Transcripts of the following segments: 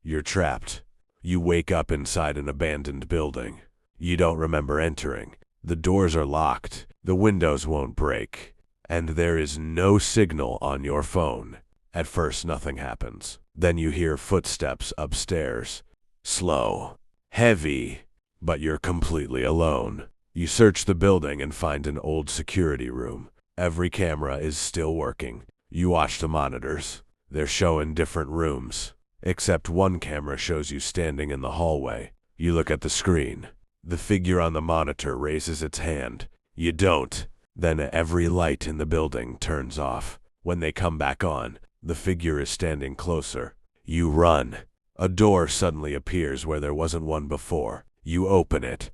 You're trapped. You wake up inside an abandoned building. You don't remember entering. The doors are locked. The windows won't break. And there is no signal on your phone. At first, nothing happens. Then you hear footsteps upstairs. Slow. Heavy. But you're completely alone. You search the building and find an old security room. Every camera is still working. You watch the monitors. They're showing different rooms. Except one camera shows you standing in the hallway. You look at the screen. The figure on the monitor raises its hand. You don't. Then every light in the building turns off. When they come back on, the figure is standing closer. You run. A door suddenly appears where there wasn't one before. You open it.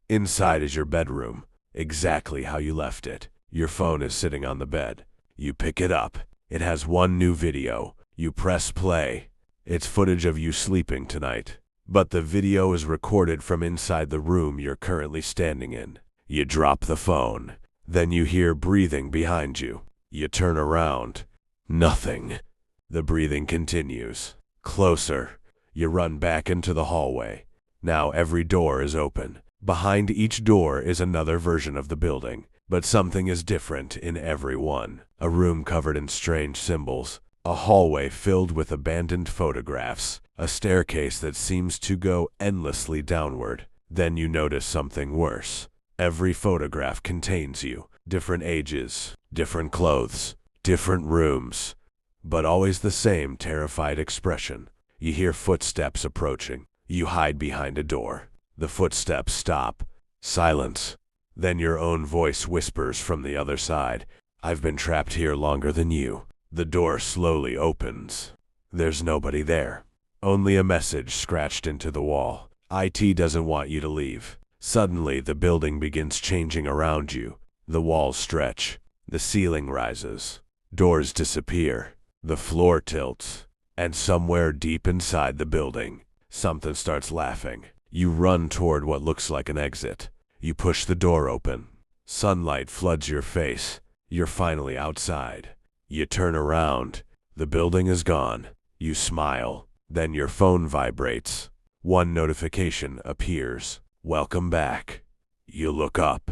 Inside is your bedroom, exactly how you left it. Your phone is sitting on the bed. You pick it up. It has one new video. You press play. It's footage of you sleeping tonight. But the video is recorded from inside the room you're currently standing in. You drop the phone. Then you hear breathing behind you. You turn around. Nothing. The breathing continues. Closer. You run back into the hallway. Now every door is open. Behind each door is another version of the building, but something is different in every one. A room covered in strange symbols. A hallway filled with abandoned photographs. A staircase that seems to go endlessly downward. Then you notice something worse. Every photograph contains you. Different ages, different clothes, different rooms, but always the same terrified expression. You hear footsteps approaching. You hide behind a door. The footsteps stop. Silence. Then your own voice whispers from the other side. I've been trapped here longer than you. The door slowly opens. There's nobody there. Only a message scratched into the wall. IT doesn't want you to leave. Suddenly, the building begins changing around you. The walls stretch. The ceiling rises. Doors disappear. The floor tilts. And somewhere deep inside the building, something starts laughing. You run toward what looks like an exit. You push the door open. Sunlight floods your face. You're finally outside. You turn around. The building is gone. You smile. Then your phone vibrates. One notification appears. Welcome back. You look up.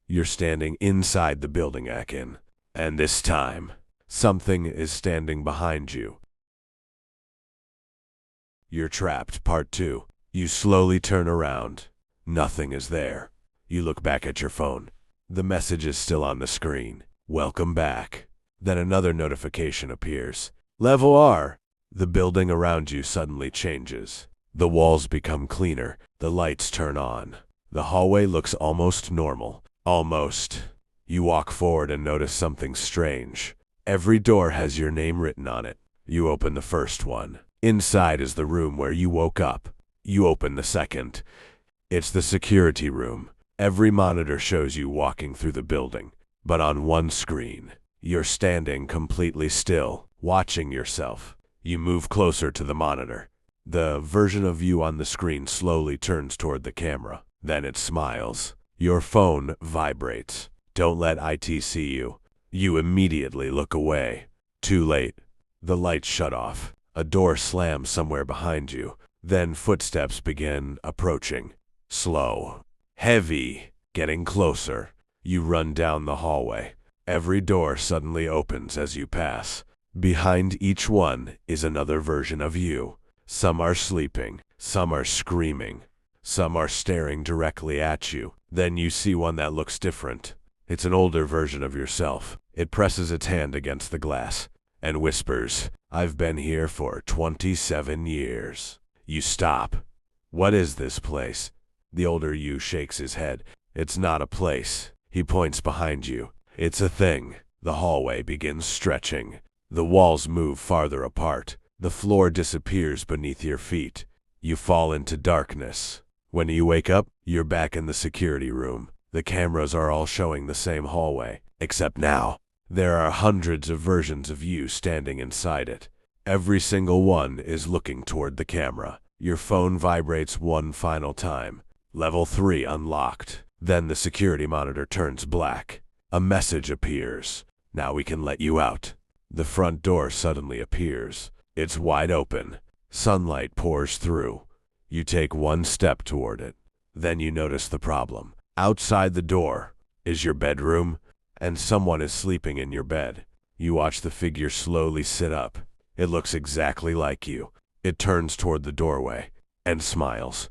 You're standing inside the building again. And this time, something is standing behind you. You're trapped, part 2. You slowly turn around. Nothing is there. You look back at your phone. The message is still on the screen. Welcome back. Then another notification appears. Level R. The building around you suddenly changes. The walls become cleaner. The lights turn on. The hallway looks almost normal. Almost. You walk forward and notice something strange. Every door has your name written on it. You open the first one. Inside is the room where you woke up. You open the second. It's the security room. Every monitor shows you walking through the building. But on one screen, you're standing completely still, watching yourself. You move closer to the monitor. The version of you on the screen slowly turns toward the camera. Then it smiles. Your phone vibrates. Don't let IT see you. You immediately look away. Too late. The lights shut off. A door slams somewhere behind you. Then footsteps begin approaching. Slow. Heavy. Getting closer. You run down the hallway. Every door suddenly opens as you pass. Behind each one is another version of you. Some are sleeping. Some are screaming. Some are staring directly at you. Then you see one that looks different. It's an older version of yourself. It presses its hand against the glass and whispers, I've been here for 27 years. You stop. What is this place? The older you shakes his head. It's not a place. He points behind you. It's a thing. The hallway begins stretching. The walls move farther apart. The floor disappears beneath your feet. You fall into darkness. When you wake up, you're back in the security room. The cameras are all showing the same hallway, except now, there are hundreds of versions of you standing inside it. Every single one is looking toward the camera. Your phone vibrates one final time. Level 3 unlocked. Then the security monitor turns black. A message appears. Now we can let you out. The front door suddenly appears. It's wide open. Sunlight pours through. You take one step toward it. Then you notice the problem. Outside the door is your bedroom, and someone is sleeping in your bed. You watch the figure slowly sit up. It looks exactly like you. It turns toward the doorway and smiles.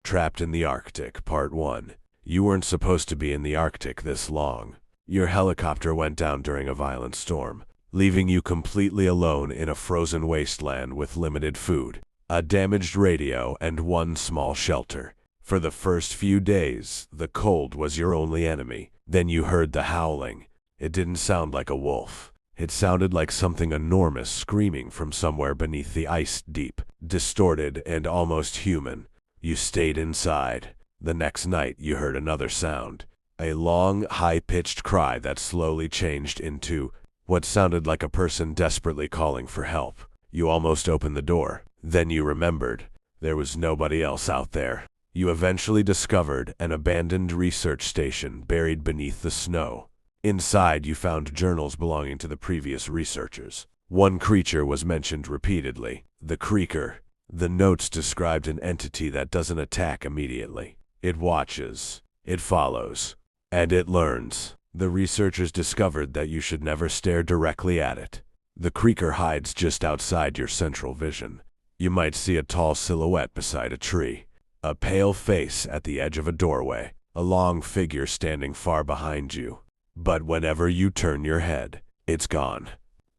Trapped in the Arctic, Part 1. You weren't supposed to be in the Arctic this long. Your helicopter went down during a violent storm, leaving you completely alone in a frozen wasteland with limited food, a damaged radio, and one small shelter. For the first few days, the cold was your only enemy. Then you heard the howling. It didn't sound like a wolf. It sounded like something enormous screaming from somewhere beneath the ice deep, distorted and almost human. You stayed inside. The next night, you heard another sound. A long, high-pitched cry that slowly changed into what sounded like a person desperately calling for help. You almost opened the door. Then you remembered. There was nobody else out there. You eventually discovered an abandoned research station buried beneath the snow. Inside, you found journals belonging to the previous researchers. One creature was mentioned repeatedly, the Creaker. The notes described an entity that doesn't attack immediately. It watches, it follows, and it learns. The researchers discovered that you should never stare directly at it. The Creaker hides just outside your central vision. You might see a tall silhouette beside a tree, a pale face at the edge of a doorway, a long figure standing far behind you. But whenever you turn your head, it's gone.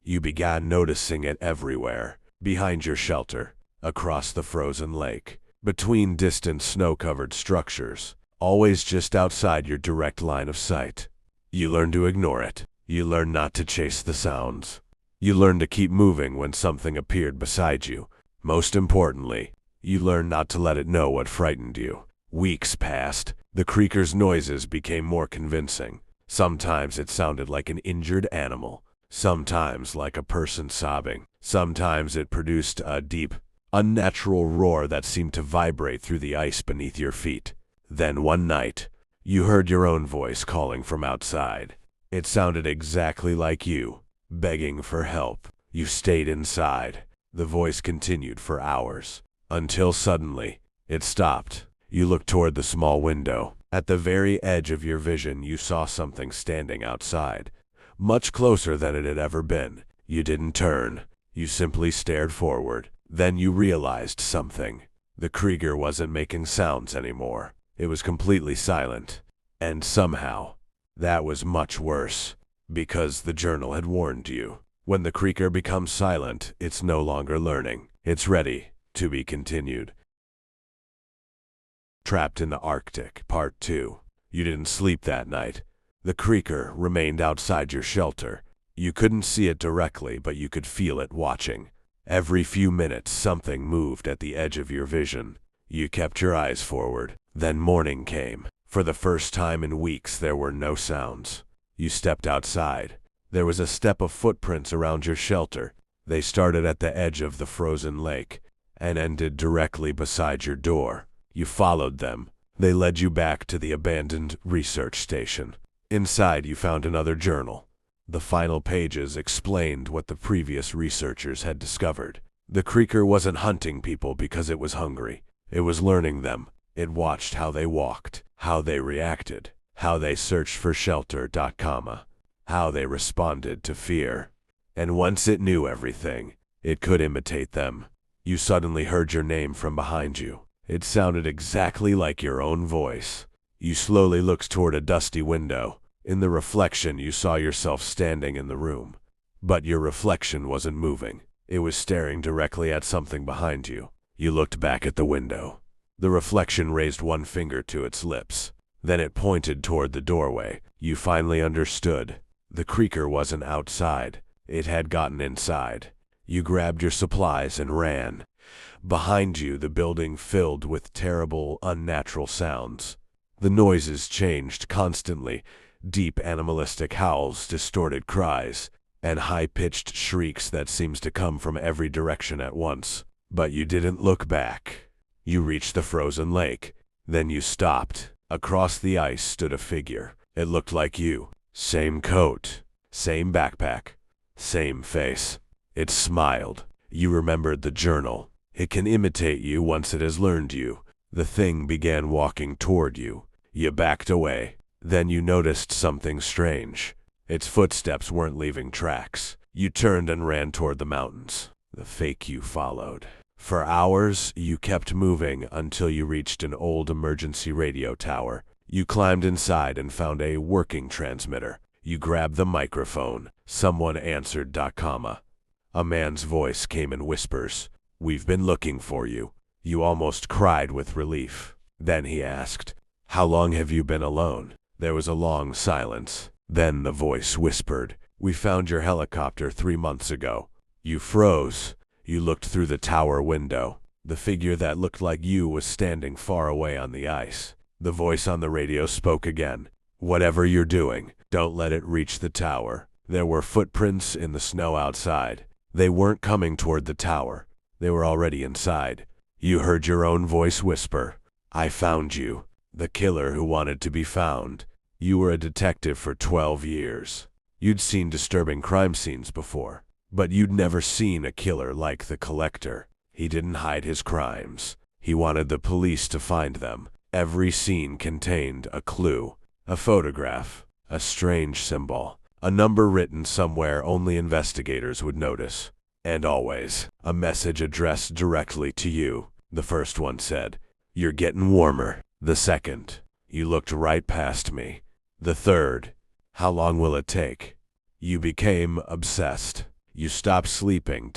You began noticing it everywhere, behind your shelter, across the frozen lake, between distant snow-covered structures, always just outside your direct line of sight. You learn to ignore it. You learn not to chase the sounds. You learn to keep moving when something appeared beside you. Most importantly, you learn not to let it know what frightened you. Weeks passed. The Creaker's noises became more convincing. Sometimes it sounded like an injured animal. Sometimes like a person sobbing. Sometimes it produced a deep, unnatural roar that seemed to vibrate through the ice beneath your feet. Then one night, you heard your own voice calling from outside. It sounded exactly like you, begging for help. You stayed inside. The voice continued for hours, until suddenly, it stopped. You looked toward the small window. At the very edge of your vision, you saw something standing outside, much closer than it had ever been. You didn't turn. You simply stared forward. Then you realized something. The Creaker wasn't making sounds anymore. It was completely silent. And somehow, that was much worse, because the journal had warned you. When the Creaker becomes silent, it's no longer learning. It's ready to be continued. Trapped in the Arctic, Part 2. You didn't sleep that night. The Creaker remained outside your shelter. You couldn't see it directly, but you could feel it watching. Every few minutes, something moved at the edge of your vision. You kept your eyes forward. Then morning came. For the first time in weeks, there were no sounds. You stepped outside. There was a step of footprints around your shelter. They started at the edge of the frozen lake and ended directly beside your door. You followed them. They led you back to the abandoned research station. Inside, you found another journal. The final pages explained what the previous researchers had discovered. The Creaker wasn't hunting people because it was hungry. It was learning them. It watched how they walked, how they reacted, how they searched for shelter, how they responded to fear. And once it knew everything, it could imitate them. You suddenly heard your name from behind you. It sounded exactly like your own voice. You slowly looked toward a dusty window. In the reflection, you saw yourself standing in the room. But your reflection wasn't moving. It was staring directly at something behind you. You looked back at the window. The reflection raised one finger to its lips. Then it pointed toward the doorway. You finally understood. The Creaker wasn't outside. It had gotten inside. You grabbed your supplies and ran. Behind you, the building filled with terrible, unnatural sounds. The noises changed constantly. Deep animalistic howls, distorted cries, and high-pitched shrieks that seemed to come from every direction at once. But you didn't look back. You reached the frozen lake. Then you stopped. Across the ice stood a figure. It looked like you. Same coat, same backpack, same face. It smiled. You remembered the journal. It can imitate you once it has learned you. The thing began walking toward you. You backed away. Then you noticed something strange. Its footsteps weren't leaving tracks. You turned and ran toward the mountains. The fake you followed. For hours, you kept moving until you reached an old emergency radio tower. You climbed inside and found a working transmitter. You grabbed the microphone. Someone answered. A man's voice came in whispers. "We've been looking for you." You almost cried with relief. Then he asked, "How long have you been alone?" There was a long silence. Then the voice whispered, "We found your helicopter 3 months ago." You froze. You looked through the tower window. The figure that looked like you was standing far away on the ice. The voice on the radio spoke again. "Whatever you're doing, don't let it reach the tower." There were footprints in the snow outside. They weren't coming toward the tower. They were already inside. You heard your own voice whisper, "I found you, the killer who wanted to be found." You were a detective for 12 years. You'd seen disturbing crime scenes before, but you'd never seen a killer like the Collector. He didn't hide his crimes. He wanted the police to find them. Every scene contained a clue, a photograph, a strange symbol, a number written somewhere only investigators would notice. And always, a message addressed directly to you. The first one said, "You're getting warmer." The second, "You looked right past me." The third, "How long will it take?" You became obsessed. You stopped sleeping.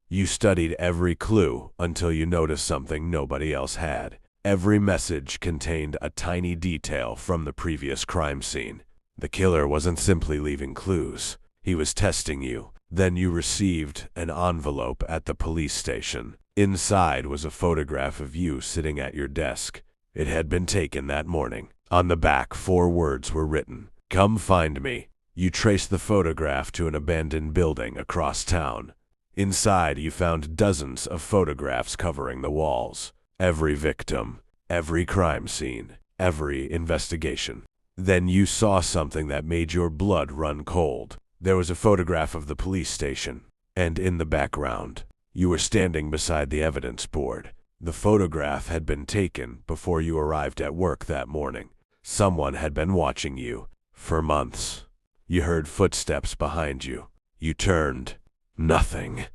You studied every clue until you noticed something nobody else had. Every message contained a tiny detail from the previous crime scene. The killer wasn't simply leaving clues. He was testing you. Then you received an envelope at the police station. Inside was a photograph of you sitting at your desk. It had been taken that morning. On the back, 4 words were written, "Come find me." You traced the photograph to an abandoned building across town. Inside, you found dozens of photographs covering the walls. Every victim, every crime scene, every investigation. Then you saw something that made your blood run cold. There was a photograph of the police station, and in the background, you were standing beside the evidence board. The photograph had been taken before you arrived at work that morning. Someone had been watching you for months. You heard footsteps behind you. You turned. Nothing.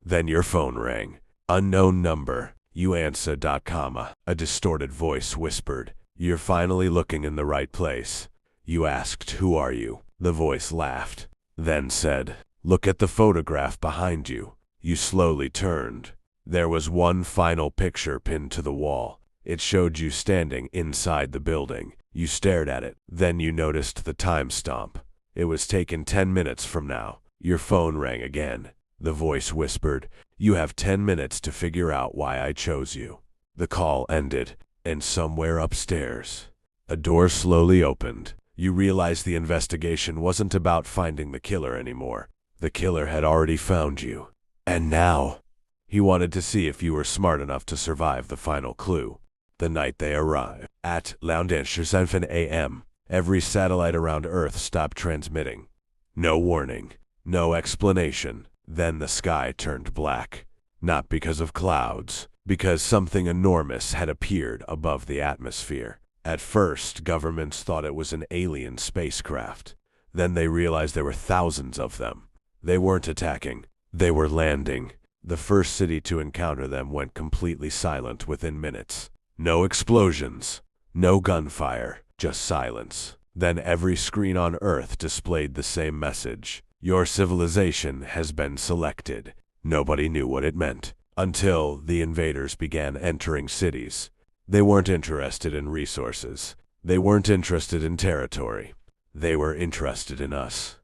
Then your phone rang. Unknown number. You answered. A distorted voice whispered, "You're finally looking in the right place." You asked, "Who are you?" The voice laughed, then said, "Look at the photograph behind you." You slowly turned. There was one final picture pinned to the wall. It showed you standing inside the building. You stared at it. Then you noticed the time stamp. It was taken 10 minutes from now. Your phone rang again. The voice whispered, "You have 10 minutes to figure out why I chose you." The call ended, and somewhere upstairs, a door slowly opened. You realized the investigation wasn't about finding the killer anymore. The killer had already found you. And now, he wanted to see if you were smart enough to survive the final clue. The night they arrived, at around 7 a.m., every satellite around Earth stopped transmitting. No warning, no explanation. Then the sky turned black. Not because of clouds, because something enormous had appeared above the atmosphere. At first, governments thought it was an alien spacecraft. Then they realized there were thousands of them. They weren't attacking. They were landing. The first city to encounter them went completely silent within minutes. No explosions, no gunfire, just silence. Then every screen on Earth displayed the same message. Your civilization has been selected. Nobody knew what it meant until the invaders began entering cities. They weren't interested in resources. They weren't interested in territory. They were interested in us.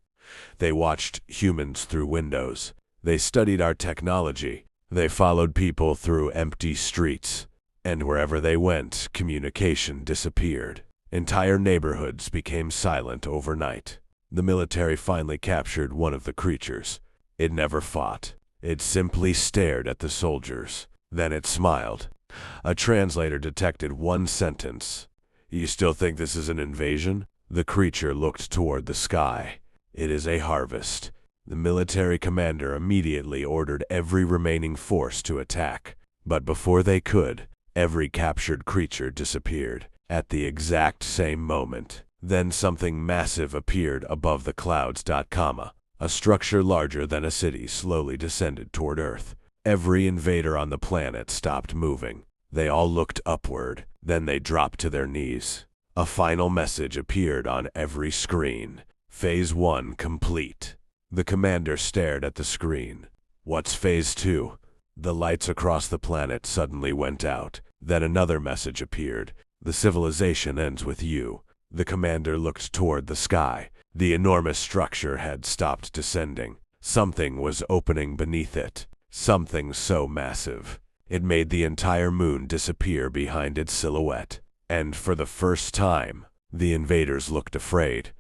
They watched humans through windows. They studied our technology. They followed people through empty streets. And wherever they went, communication disappeared. Entire neighborhoods became silent overnight. The military finally captured one of the creatures. It never fought. It simply stared at the soldiers. Then it smiled. A translator detected one sentence. "You still think this is an invasion?" The creature looked toward the sky. "It is a harvest. The military commander immediately ordered every remaining force to attack, but before they could, every captured creature disappeared. At the exact same moment, then something massive appeared above the clouds. A structure larger than a city slowly descended toward Earth. Every invader on the planet stopped moving. They all looked upward, then they dropped to their knees. A final message appeared on every screen. Phase 1 complete. The commander stared at the screen. What's Phase 2? The lights across the planet suddenly went out. Then another message appeared. The civilization ends with you. The commander looked toward the sky. The enormous structure had stopped descending. Something was opening beneath it. Something so massive. It made the entire moon disappear behind its silhouette. And for the first time, the invaders looked afraid.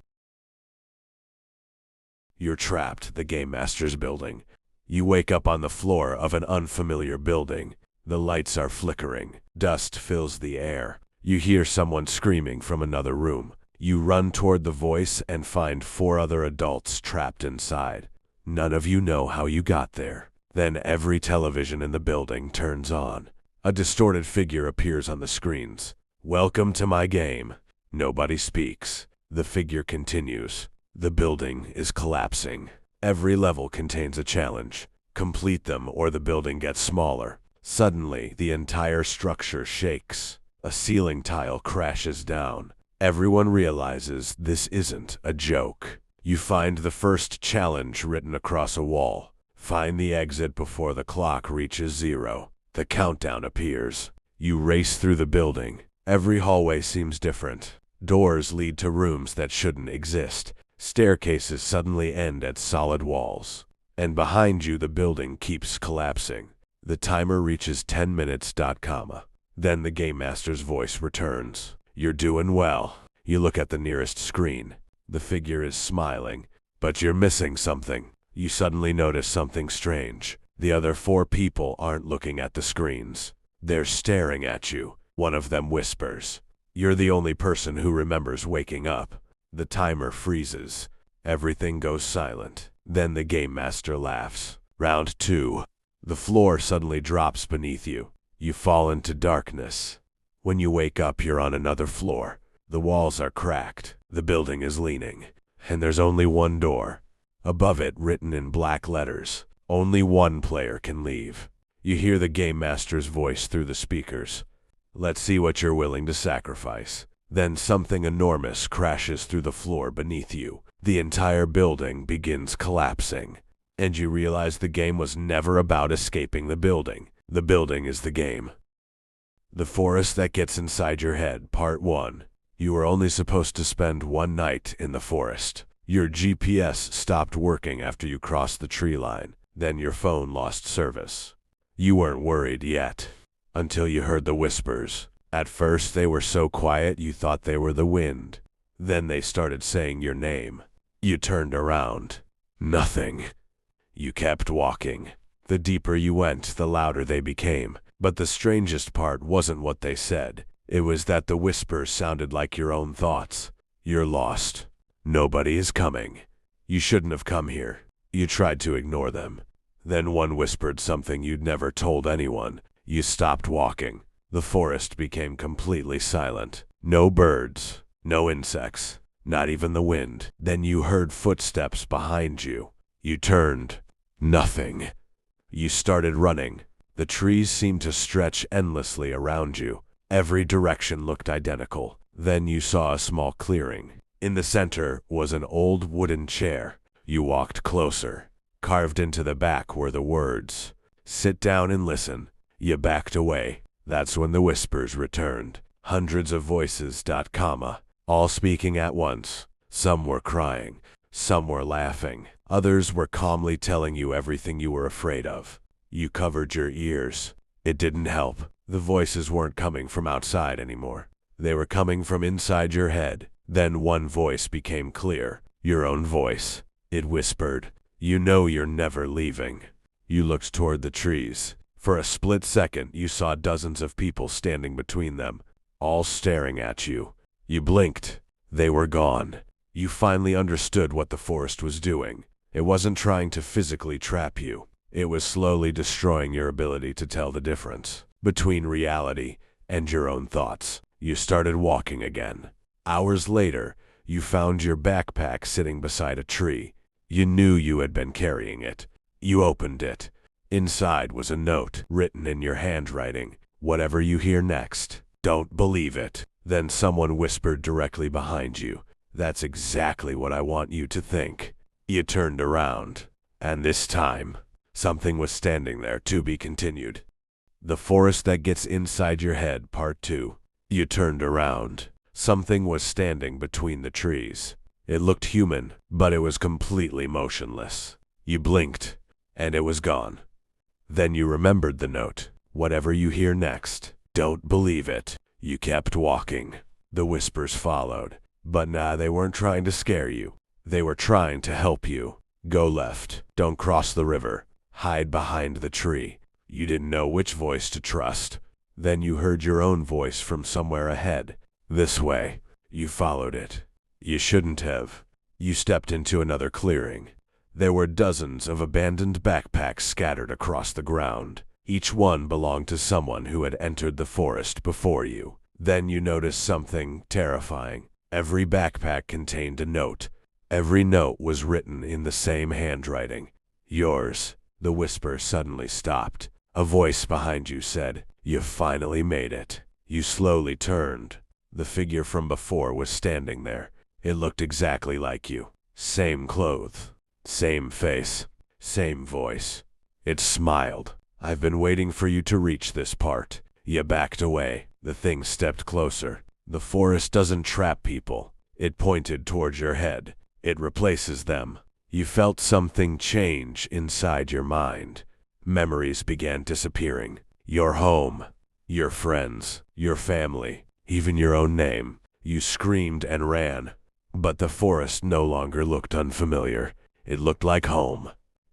You're trapped, the Game Master's building. You wake up on the floor of an unfamiliar building. The lights are flickering. Dust fills the air. You hear someone screaming from another room. You run toward the voice and find 4 other adults trapped inside. None of you know how you got there. Then every television in the building turns on. A distorted figure appears on the screens. Welcome to my game. Nobody speaks. The figure continues. The building is collapsing. Every level contains a challenge. Complete them or the building gets smaller. Suddenly, the entire structure shakes. A ceiling tile crashes down. Everyone realizes this isn't a joke. You find the first challenge written across a wall. Find the exit before the clock reaches 0. The countdown appears. You race through the building. Every hallway seems different. Doors lead to rooms that shouldn't exist. Staircases suddenly end at solid walls. And behind you, the building keeps collapsing. The timer reaches 10 minutes. Then the Game Master's voice returns. You're doing well. You look at the nearest screen. The figure is smiling, but you're missing something. You suddenly notice something strange. The other 4 people aren't looking at the screens. They're staring at you. One of them whispers. You're the only person who remembers waking up. The timer freezes. Everything goes silent. Then the Game Master laughs. Round 2. The floor suddenly drops beneath you. You fall into darkness. When you wake up, you're on another floor. The walls are cracked. The building is leaning. And there's only one door. Above it, written in black letters, only one player can leave. You hear the Game Master's voice through the speakers. Let's see what you're willing to sacrifice. Then something enormous crashes through the floor beneath you. The entire building begins collapsing. And you realize the game was never about escaping the building. The building is the game. The Forest That Gets Inside Your Head, Part 1. You were only supposed to spend 1 night in the forest. Your GPS stopped working after you crossed the tree line. Then your phone lost service. You weren't worried yet, until you heard the whispers. At first they were so quiet you thought they were the wind. Then they started saying your name. You turned around. Nothing. You kept walking. The deeper you went, the louder they became. But the strangest part wasn't what they said. It was that the whispers sounded like your own thoughts. You're lost. Nobody is coming. You shouldn't have come here. You tried to ignore them. Then one whispered something you'd never told anyone. You stopped walking. The forest became completely silent. No birds, no insects, not even the wind. Then you heard footsteps behind you. You turned. Nothing. You started running. The trees seemed to stretch endlessly around you. Every direction looked identical. Then you saw a small clearing. In the center was an old wooden chair. You walked closer. Carved into the back were the words, "Sit down and listen." You backed away. That's when the whispers returned. Hundreds of voices, all speaking at once. Some were crying. Some were laughing. Others were calmly telling you everything you were afraid of. You covered your ears. It didn't help. The voices weren't coming from outside anymore. They were coming from inside your head. Then one voice became clear. Your own voice. It whispered, "You know you're never leaving." You looked toward the trees. For a split second, you saw dozens of people standing between them, all staring at you. You blinked. They were gone. You finally understood what the forest was doing. It wasn't trying to physically trap you. It was slowly destroying your ability to tell the difference between reality and your own thoughts. You started walking again. Hours later, you found your backpack sitting beside a tree. You knew you had been carrying it. You opened it. Inside was a note written in your handwriting. Whatever you hear next, don't believe it. Then someone whispered directly behind you. That's exactly what I want you to think. You turned around, and this time, something was standing there. To be continued. The Forest That Gets Inside Your Head, Part 2. You turned around. Something was standing between the trees. It looked human, but it was completely motionless. You blinked, and it was gone. Then you remembered the note. Whatever you hear next, don't believe it. You kept walking. The whispers followed. But nah, they weren't trying to scare you. They were trying to help you. Go left. Don't cross the river. Hide behind the tree. You didn't know which voice to trust. Then you heard your own voice from somewhere ahead. This way. You followed it. You shouldn't have. You stepped into another clearing. There were dozens of abandoned backpacks scattered across the ground. Each one belonged to someone who had entered the forest before you. Then you noticed something terrifying. Every backpack contained a note. Every note was written in the same handwriting. Yours. The whisper suddenly stopped. A voice behind you said, "You've finally made it." You slowly turned. The figure from before was standing there. It looked exactly like you. Same clothes, same face, same voice. It smiled. "I've been waiting for you to reach this part." You backed away. The thing stepped closer. The forest doesn't trap people. It pointed towards your head. It replaces them. You felt something change inside your mind. Memories began disappearing. Your home, your friends, your family, even your own name. You screamed and ran. But the forest no longer looked unfamiliar. It looked like home.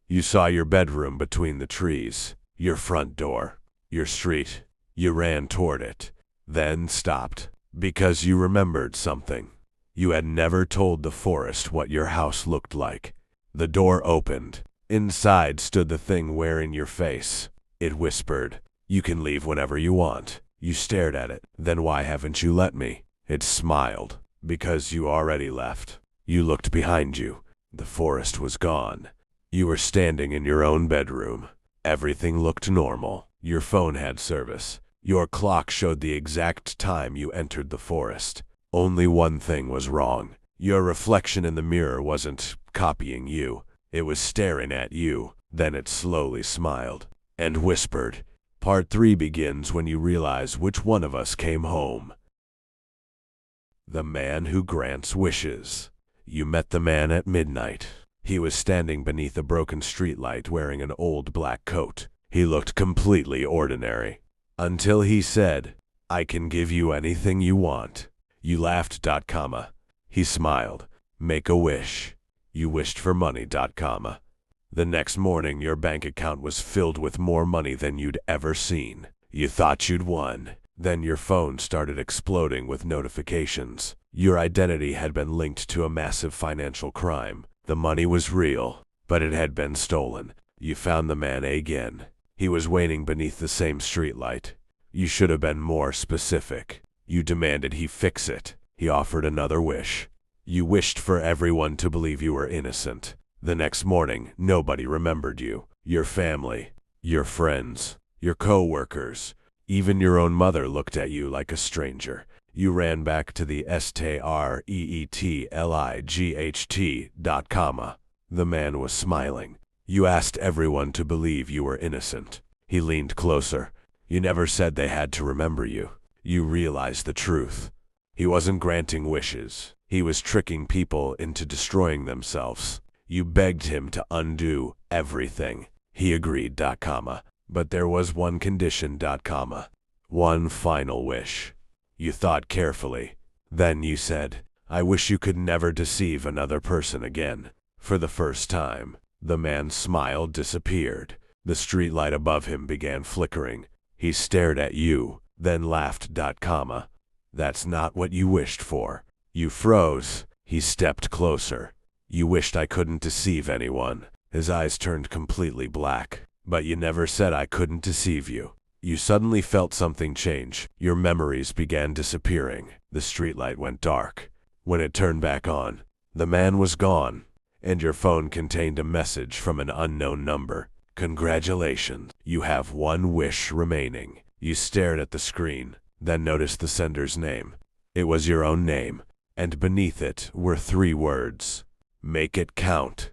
You saw your bedroom between the trees, your front door, your street. You ran toward it, then stopped, because you remembered something. You had never told the forest what your house looked like. The door opened. Inside stood the thing wearing your face. It whispered, "You can leave whenever you want." You stared at it. "Then why haven't you let me?" It smiled. "Because you already left." You looked behind you. The forest was gone. You were standing in your own bedroom. Everything looked normal. Your phone had service. Your clock showed the exact time you entered the forest. Only one thing was wrong. Your reflection in the mirror wasn't copying you. It was staring at you. Then it slowly smiled and whispered. Part 3 begins when you realize which one of us came home. The Man Who Grants Wishes. You met the man at midnight. He was standing beneath a broken streetlight wearing an old black coat. He looked completely ordinary. Until he said, "I can give you anything you want." You laughed, comma. He smiled. "Make a wish." You wished for money, comma. The next morning, your bank account was filled with more money than you'd ever seen. You thought you'd won. Then your phone started exploding with notifications. Your identity had been linked to a massive financial crime. The money was real, but it had been stolen. You found the man again. He was waiting beneath the same streetlight. You should have been more specific. You demanded he fix it. He offered another wish. You wished for everyone to believe you were innocent. The next morning, nobody remembered you. Your family, your friends, your co-workers, even your own mother looked at you like a stranger. You ran back to the streetlight. Comma. The man was smiling. You asked everyone to believe you were innocent. He leaned closer. You never said they had to remember you. You realized the truth. He wasn't granting wishes. He was tricking people into destroying themselves. You begged him to undo everything. He agreed, comma. But there was one condition, comma. One final wish. You thought carefully. Then you said, "I wish you could never deceive another person again." For the first time, the man's smile disappeared. The streetlight above him began flickering. He stared at you, then laughed, comma. "That's not what you wished for." You froze. He stepped closer. You wished I couldn't deceive anyone. His eyes turned completely black. But you never said I couldn't deceive you. You suddenly felt something change. Your memories began disappearing. The streetlight went dark. When it turned back on, the man was gone, and your phone contained a message from an unknown number. Congratulations, you have one wish remaining. You stared at the screen, then noticed the sender's name. It was your own name, and beneath it were 3 words. Make it count.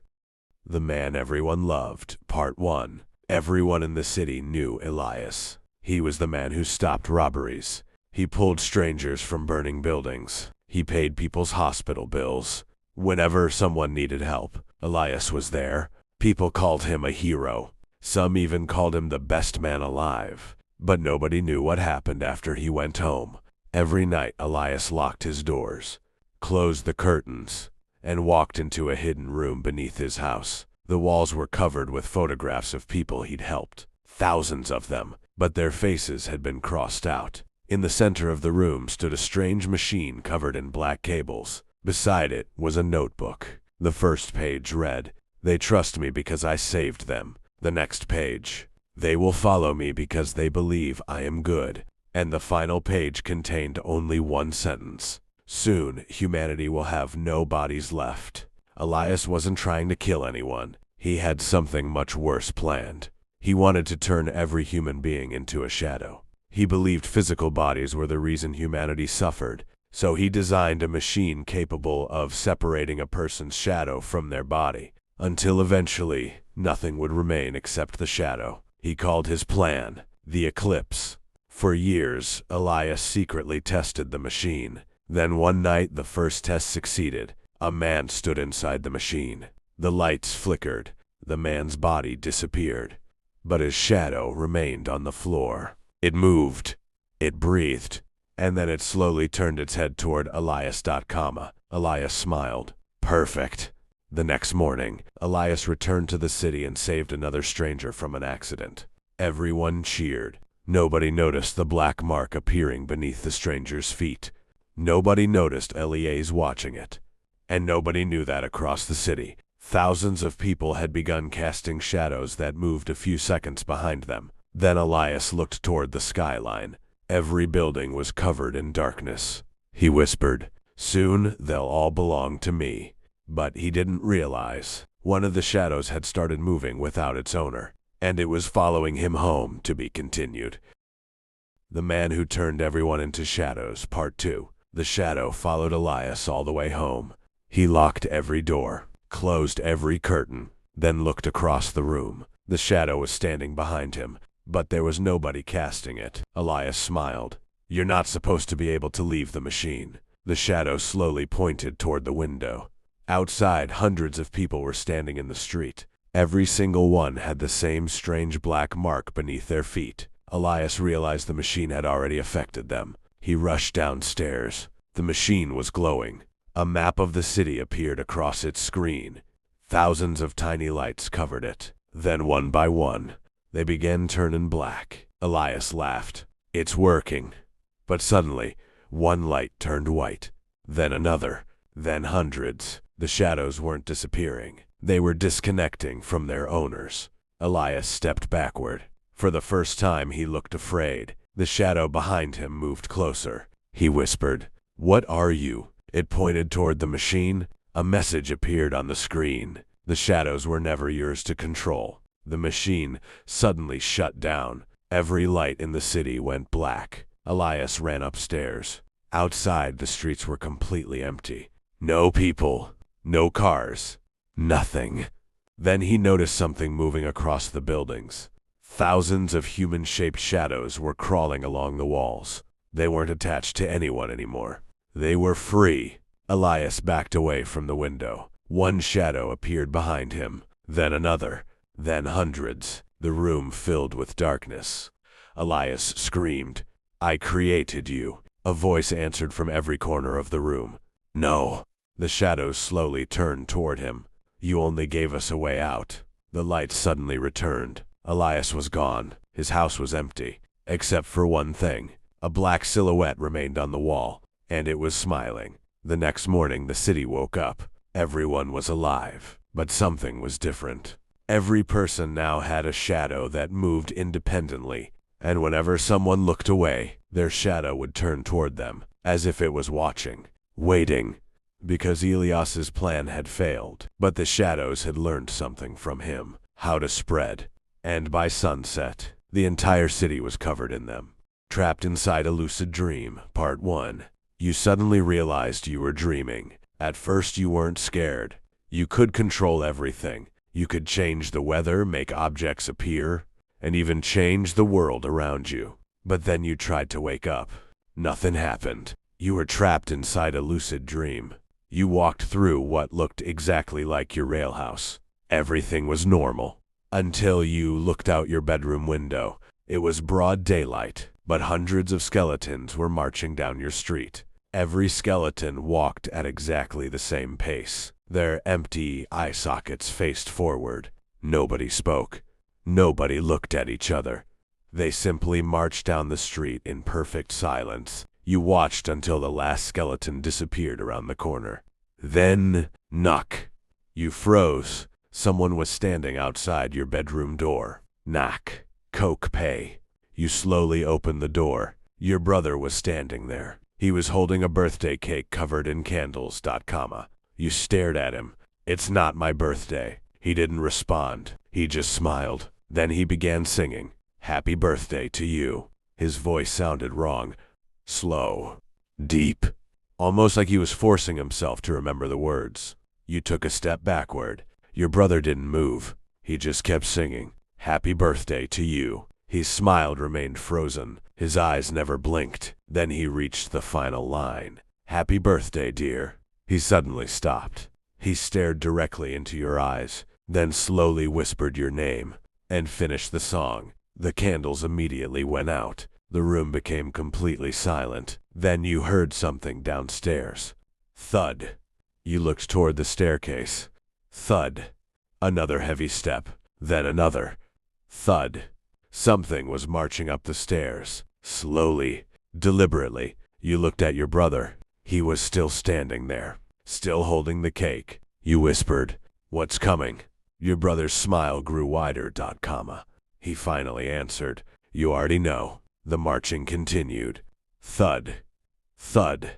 The Man Everyone Loved, Part 1. Everyone in the city knew Elias. He was the man who stopped robberies. He pulled strangers from burning buildings. He paid people's hospital bills. Whenever someone needed help, Elias was there. People called him a hero. Some even called him the best man alive. But nobody knew what happened after he went home. Every night Elias locked his doors, closed the curtains, and walked into a hidden room beneath his house. The walls were covered with photographs of people he'd helped, thousands of them, but their faces had been crossed out. In the center of the room stood a strange machine covered in black cables. Beside it was a notebook. The first page read, "They trust me because I saved them." The next page, "They will follow me because they believe I am good." And the final page contained only one sentence. Soon, humanity will have no bodies left. Elias wasn't trying to kill anyone. He had something much worse planned. He wanted to turn every human being into a shadow. He believed physical bodies were the reason humanity suffered, so he designed a machine capable of separating a person's shadow from their body, until eventually, nothing would remain except the shadow. He called his plan the Eclipse. For years, Elias secretly tested the machine. Then one night, the first test succeeded. A man stood inside the machine. The lights flickered. The man's body disappeared. But his shadow remained on the floor. It moved. It breathed. And then it slowly turned its head toward Elias. Elias smiled. Perfect. The next morning, Elias returned to the city and saved another stranger from an accident. Everyone cheered. Nobody noticed the black mark appearing beneath the stranger's feet. Nobody noticed Elias watching it. And nobody knew that across the city, thousands of people had begun casting shadows that moved a few seconds behind them. Then Elias looked toward the skyline. Every building was covered in darkness. He whispered, "Soon they'll all belong to me." But he didn't realize one of the shadows had started moving without its owner, and it was following him home. To be continued. The Man Who Turned Everyone into Shadows, Part 2. The shadow followed Elias all the way home. He locked every door, closed every curtain, then looked across the room. The shadow was standing behind him, but there was nobody casting it. Elias smiled. "You're not supposed to be able to leave the machine." The shadow slowly pointed toward the window. Outside, hundreds of people were standing in the street. Every single one had the same strange black mark beneath their feet. Elias realized the machine had already affected them. He rushed downstairs. The machine was glowing. A map of the city appeared across its screen. Thousands of tiny lights covered it. Then one by one, they began turning black. Elias laughed. "It's working." But suddenly, one light turned white. Then another. Then hundreds. The shadows weren't disappearing. They were disconnecting from their owners. Elias stepped backward. For the first time, he looked afraid. The shadow behind him moved closer. He whispered, "What are you?" It pointed toward the machine. A message appeared on the screen. The shadows were never yours to control. The machine suddenly shut down. Every light in the city went black. Elias ran upstairs. Outside, the streets were completely empty. No people, no cars, nothing. Then he noticed something moving across the buildings. Thousands of human-shaped shadows were crawling along the walls. They weren't attached to anyone anymore. They were free. Elias backed away from the window. One shadow appeared behind him, then another, then hundreds. The room filled with darkness. Elias screamed, "I created you." A voice answered from every corner of the room. "No." The shadows slowly turned toward him. "You only gave us a way out." The light suddenly returned. Elias was gone. His house was empty, except for one thing. A black silhouette remained on the wall, and it was smiling. The next morning, the city woke up. Everyone was alive, but something was different. Every person now had a shadow that moved independently, and whenever someone looked away, their shadow would turn toward them, as if it was watching, waiting, because Elias's plan had failed. But the shadows had learned something from him, how to spread, and by sunset, the entire city was covered in them. Trapped inside a lucid dream, Part 1. You suddenly realized you were dreaming. At first you weren't scared. You could control everything. You could change the weather, make objects appear, and even change the world around you. But then you tried to wake up. Nothing happened. You were trapped inside a lucid dream. You walked through what looked exactly like your railhouse. Everything was normal. Until you looked out your bedroom window. It was broad daylight, but hundreds of skeletons were marching down your street. Every skeleton walked at exactly the same pace. Their empty eye sockets faced forward. Nobody spoke. Nobody looked at each other. They simply marched down the street in perfect silence. You watched until the last skeleton disappeared around the corner. Then, knock. You froze. Someone was standing outside your bedroom door. Knock. Coke pay. You slowly opened the door. Your brother was standing there. He was holding a birthday cake covered in candles. You stared at him. It's not my birthday. He didn't respond. He just smiled. Then he began singing, Happy birthday to you. His voice sounded wrong. Slow. Deep. Almost like he was forcing himself to remember the words. You took a step backward. Your brother didn't move. He just kept singing, Happy birthday to you. His smile remained frozen. His eyes never blinked. Then he reached the final line. Happy birthday, dear. He suddenly stopped. He stared directly into your eyes, then slowly whispered your name, and finished the song. The candles immediately went out. The room became completely silent. Then you heard something downstairs. Thud. You looked toward the staircase. Thud. Another heavy step. Then another. Thud. Something was marching up the stairs. Slowly, deliberately, you looked at your brother. He was still standing there, still holding the cake. You whispered, What's coming? Your brother's smile grew wider. He finally answered, You already know. The marching continued. Thud. Thud.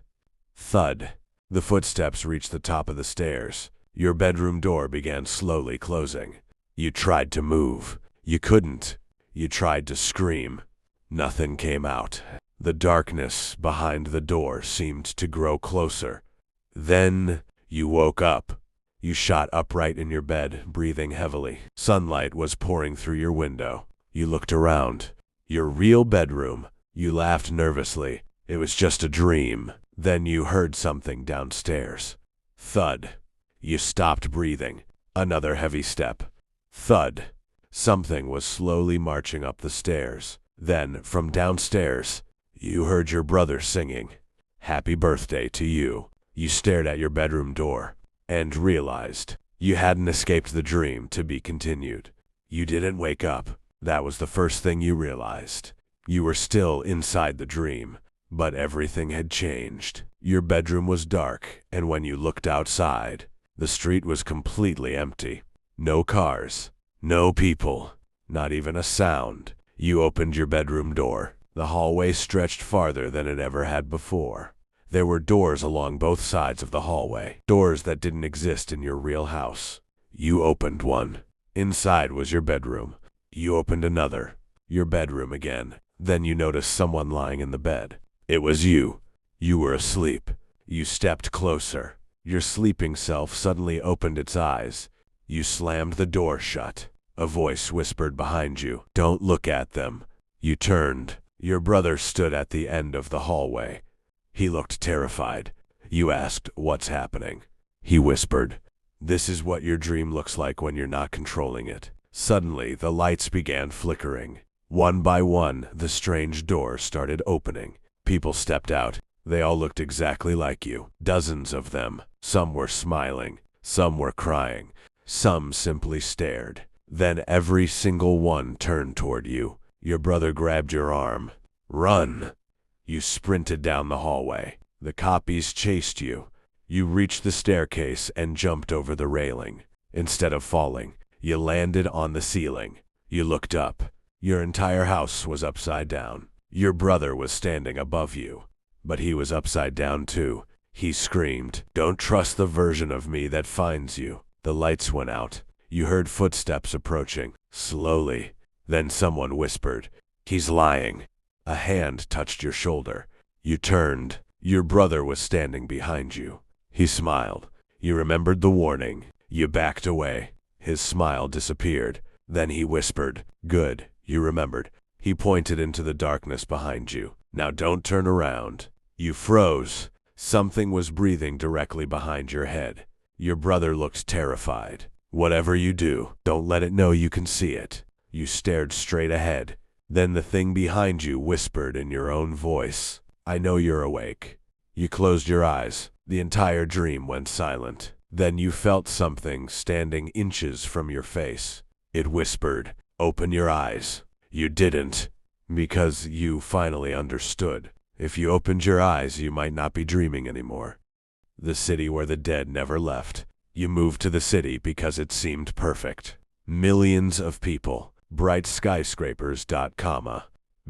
Thud. The footsteps reached the top of the stairs. Your bedroom door began slowly closing. You tried to move. You couldn't. You tried to scream. Nothing came out. The darkness behind the door seemed to grow closer. Then you woke up. You shot upright in your bed, breathing heavily. Sunlight was pouring through your window. You looked around. Your real bedroom. You laughed nervously. It was just a dream. Then you heard something downstairs. Thud. You stopped breathing. Another heavy step. Thud. Something was slowly marching up the stairs. Then, from downstairs, you heard your brother singing, Happy birthday to you. You stared at your bedroom door and realized you hadn't escaped the dream. To be continued. You didn't wake up. That was the first thing you realized. You were still inside the dream, but everything had changed. Your bedroom was dark, and when you looked outside, the street was completely empty. No cars. No people, not even a sound. You opened your bedroom door. The hallway stretched farther than it ever had before. There were doors along both sides of the hallway, doors that didn't exist in your real house. You opened one. Inside was your bedroom. You opened another. Your bedroom again. Then you noticed someone lying in the bed. It was you. You were asleep. You stepped closer. Your sleeping self suddenly opened its eyes. You slammed the door shut. A voice whispered behind you, Don't look at them. You turned. Your brother stood at the end of the hallway. He looked terrified. You asked, What's happening? He whispered, This is what your dream looks like when you're not controlling it. Suddenly, the lights began flickering. One by one, the strange doors started opening. People stepped out. They all looked exactly like you. Dozens of them. Some were smiling. Some were crying. Some simply stared. Then every single one turned toward you. Your brother grabbed your arm. Run! You sprinted down the hallway. The copies chased you. You reached the staircase and jumped over the railing. Instead of falling, you landed on the ceiling. You looked up. Your entire house was upside down. Your brother was standing above you, but he was upside down too. He screamed, "Don't trust the version of me that finds you." The lights went out. You heard footsteps approaching, slowly. Then someone whispered, "He's lying." A hand touched your shoulder. You turned. Your brother was standing behind you. He smiled. You remembered the warning. You backed away. His smile disappeared. Then he whispered, "Good." You remembered. He pointed into the darkness behind you. "Now don't turn around." You froze. Something was breathing directly behind your head. Your brother looked terrified. "Whatever you do, don't let it know you can see it." You stared straight ahead. Then the thing behind you whispered in your own voice, "I know you're awake." You closed your eyes. The entire dream went silent. Then you felt something standing inches from your face. It whispered, "Open your eyes." You didn't, because you finally understood. If you opened your eyes, you might not be dreaming anymore. The city where the dead never left. You moved to the city because it seemed perfect. Millions of people, bright skyscrapers,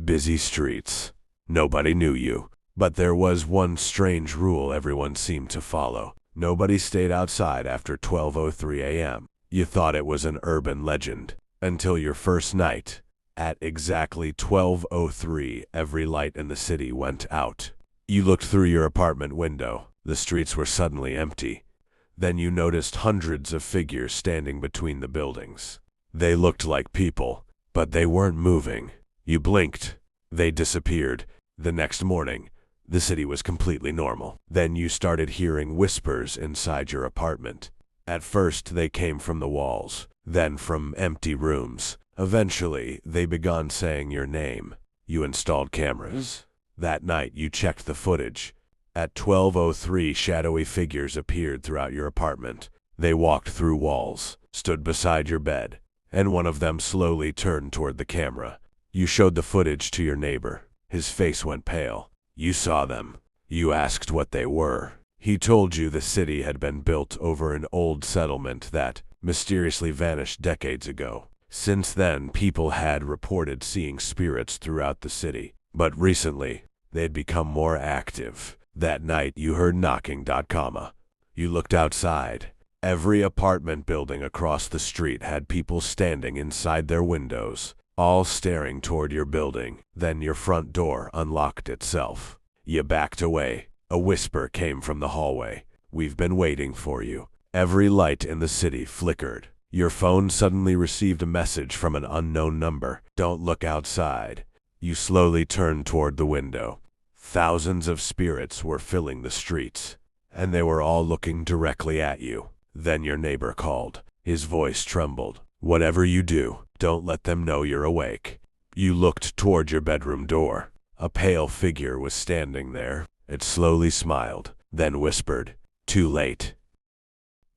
busy streets. Nobody knew you, but there was one strange rule everyone seemed to follow. Nobody stayed outside after 12:03 a.m. You thought it was an urban legend, until your first night. At exactly 12:03, every light in the city went out. You looked through your apartment window. The streets were suddenly empty. Then you noticed hundreds of figures standing between the buildings. They looked like people, but they weren't moving. You blinked. They disappeared. The next morning, the city was completely normal. Then you started hearing whispers inside your apartment. At first, they came from the walls, then from empty rooms. Eventually, they began saying your name. You installed cameras. That night, you checked the footage. At 12:03, shadowy figures appeared throughout your apartment. They walked through walls, stood beside your bed, and one of them slowly turned toward the camera. You showed the footage to your neighbor. His face went pale. You saw them. You asked what they were. He told you the city had been built over an old settlement that mysteriously vanished decades ago. Since then, people had reported seeing spirits throughout the city, but recently, they had become more active. That night, you heard knocking, You looked outside. Every apartment building across the street had people standing inside their windows, all staring toward your building. Then your front door unlocked itself. You backed away. A whisper came from the hallway. "We've been waiting for you." Every light in the city flickered. Your phone suddenly received a message from an unknown number. "Don't look outside." You slowly turned toward the window. Thousands of spirits were filling the streets, and they were all looking directly at you. Then your neighbor called. His voice trembled. "Whatever you do, don't let them know you're awake." You looked toward your bedroom door. A pale figure was standing there. It slowly smiled, then whispered, "Too late."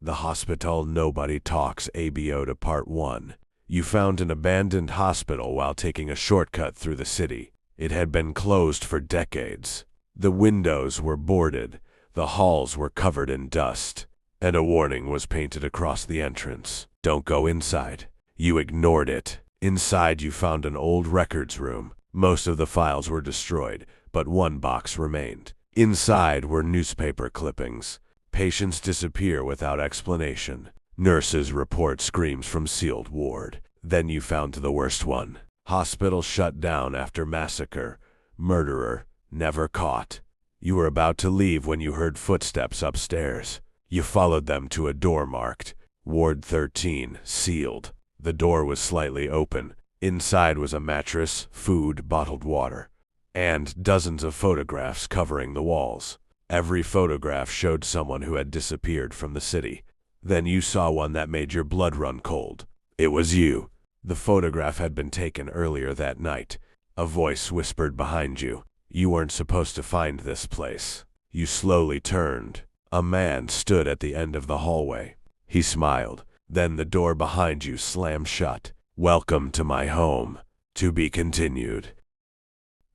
The Hospital Nobody Talks ABO Part 1. You found an abandoned hospital while taking a shortcut through the city. It had been closed for decades. The windows were boarded, the halls were covered in dust, and a warning was painted across the entrance. "Don't go inside." You ignored it. Inside you found an old records room. Most of the files were destroyed, but one box remained. Inside were newspaper clippings. Patients disappear without explanation. Nurses report screams from sealed ward. Then you found the worst one. Hospital shut down after massacre. Murderer never caught. You were about to leave when you heard footsteps upstairs. You followed them to a door marked Ward 13, sealed. The door was slightly open. Inside was a mattress, food, bottled water, and dozens of photographs covering the walls. Every photograph showed someone who had disappeared from the city. Then you saw one that made your blood run cold. It was you. The photograph had been taken earlier that night. A voice whispered behind you, "You weren't supposed to find this place." You slowly turned. A man stood at the end of the hallway. He smiled. Then the door behind you slammed shut. "Welcome to my home." To be continued.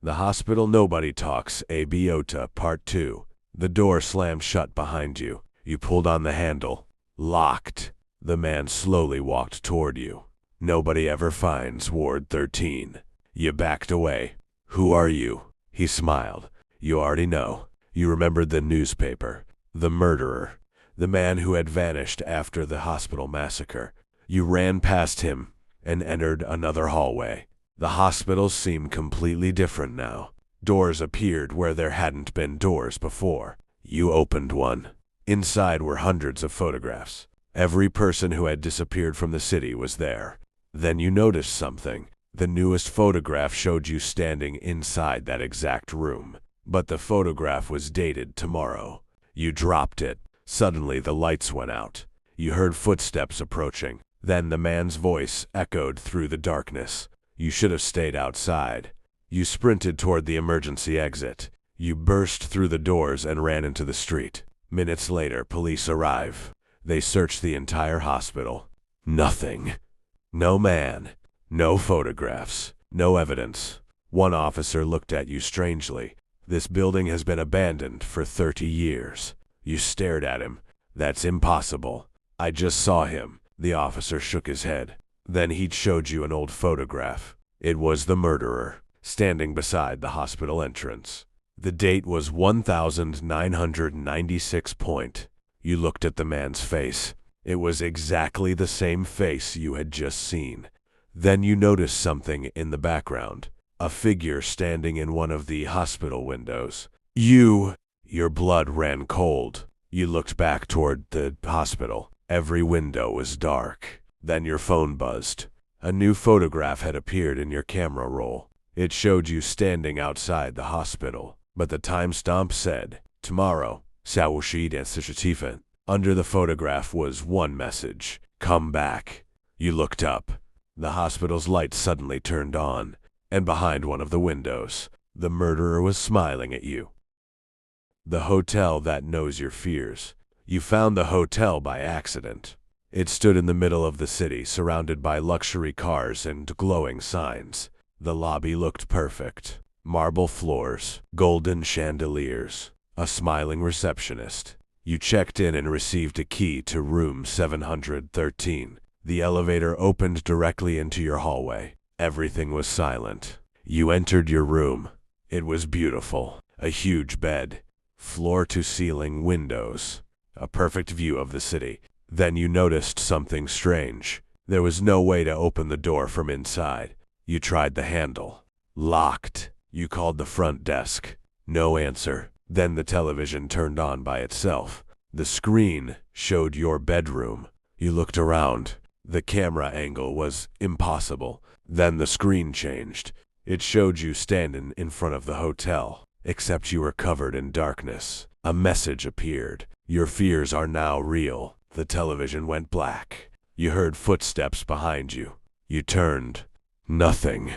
The Hospital Nobody Talks ABO Part 2. The door slammed shut behind you. You pulled on the handle. Locked. The man slowly walked toward you. Nobody ever finds Ward 13. You backed away. Who are you? He smiled. You already know. You remembered the newspaper. The murderer. The man who had vanished after the hospital massacre. You ran past him and entered another hallway. The hospital seemed completely different now. Doors appeared where there hadn't been doors before. You opened one. Inside were hundreds of photographs. Every person who had disappeared from the city was there. Then you noticed something. The newest photograph showed you standing inside that exact room. But the photograph was dated tomorrow. You dropped it. Suddenly the lights went out. You heard footsteps approaching. Then the man's voice echoed through the darkness. You should have stayed outside. You sprinted toward the emergency exit. You burst through the doors and ran into the street. Minutes later, police arrive. They search the entire hospital. Nothing. No man. No photographs. No evidence. One officer looked at you strangely. This building has been abandoned for 30 years. You stared at him. That's impossible. I just saw him. The officer shook his head. Then he showed you an old photograph. It was the murderer, standing beside the hospital entrance. The date was 1996. You looked at the man's face. It was exactly the same face you had just seen. Then you noticed something in the background. A figure standing in one of the hospital windows. Your blood ran cold. You looked back toward the hospital. Every window was dark. Then your phone buzzed. A new photograph had appeared in your camera roll. It showed you standing outside the hospital, but the timestamp said, tomorrow, 下午11:47. Under the photograph was one message, come back. You looked up. The hospital's lights suddenly turned on, and behind one of the windows, the murderer was smiling at you. The hotel that knows your fears. You found the hotel by accident. It stood in the middle of the city, surrounded by luxury cars and glowing signs. The lobby looked perfect. Marble floors, golden chandeliers, a smiling receptionist. You checked in and received a key to room 713. The elevator opened directly into your hallway. Everything was silent. You entered your room. It was beautiful. A huge bed, floor-to-ceiling windows, a perfect view of the city. Then you noticed something strange. There was no way to open the door from inside. You tried the handle. Locked. You called the front desk. No answer. Then the television turned on by itself. The screen showed your bedroom. You looked around. The camera angle was impossible. Then the screen changed. It showed you standing in front of the hotel, except you were covered in darkness. A message appeared. Your fears are now real. The television went black. You heard footsteps behind you. You turned. Nothing.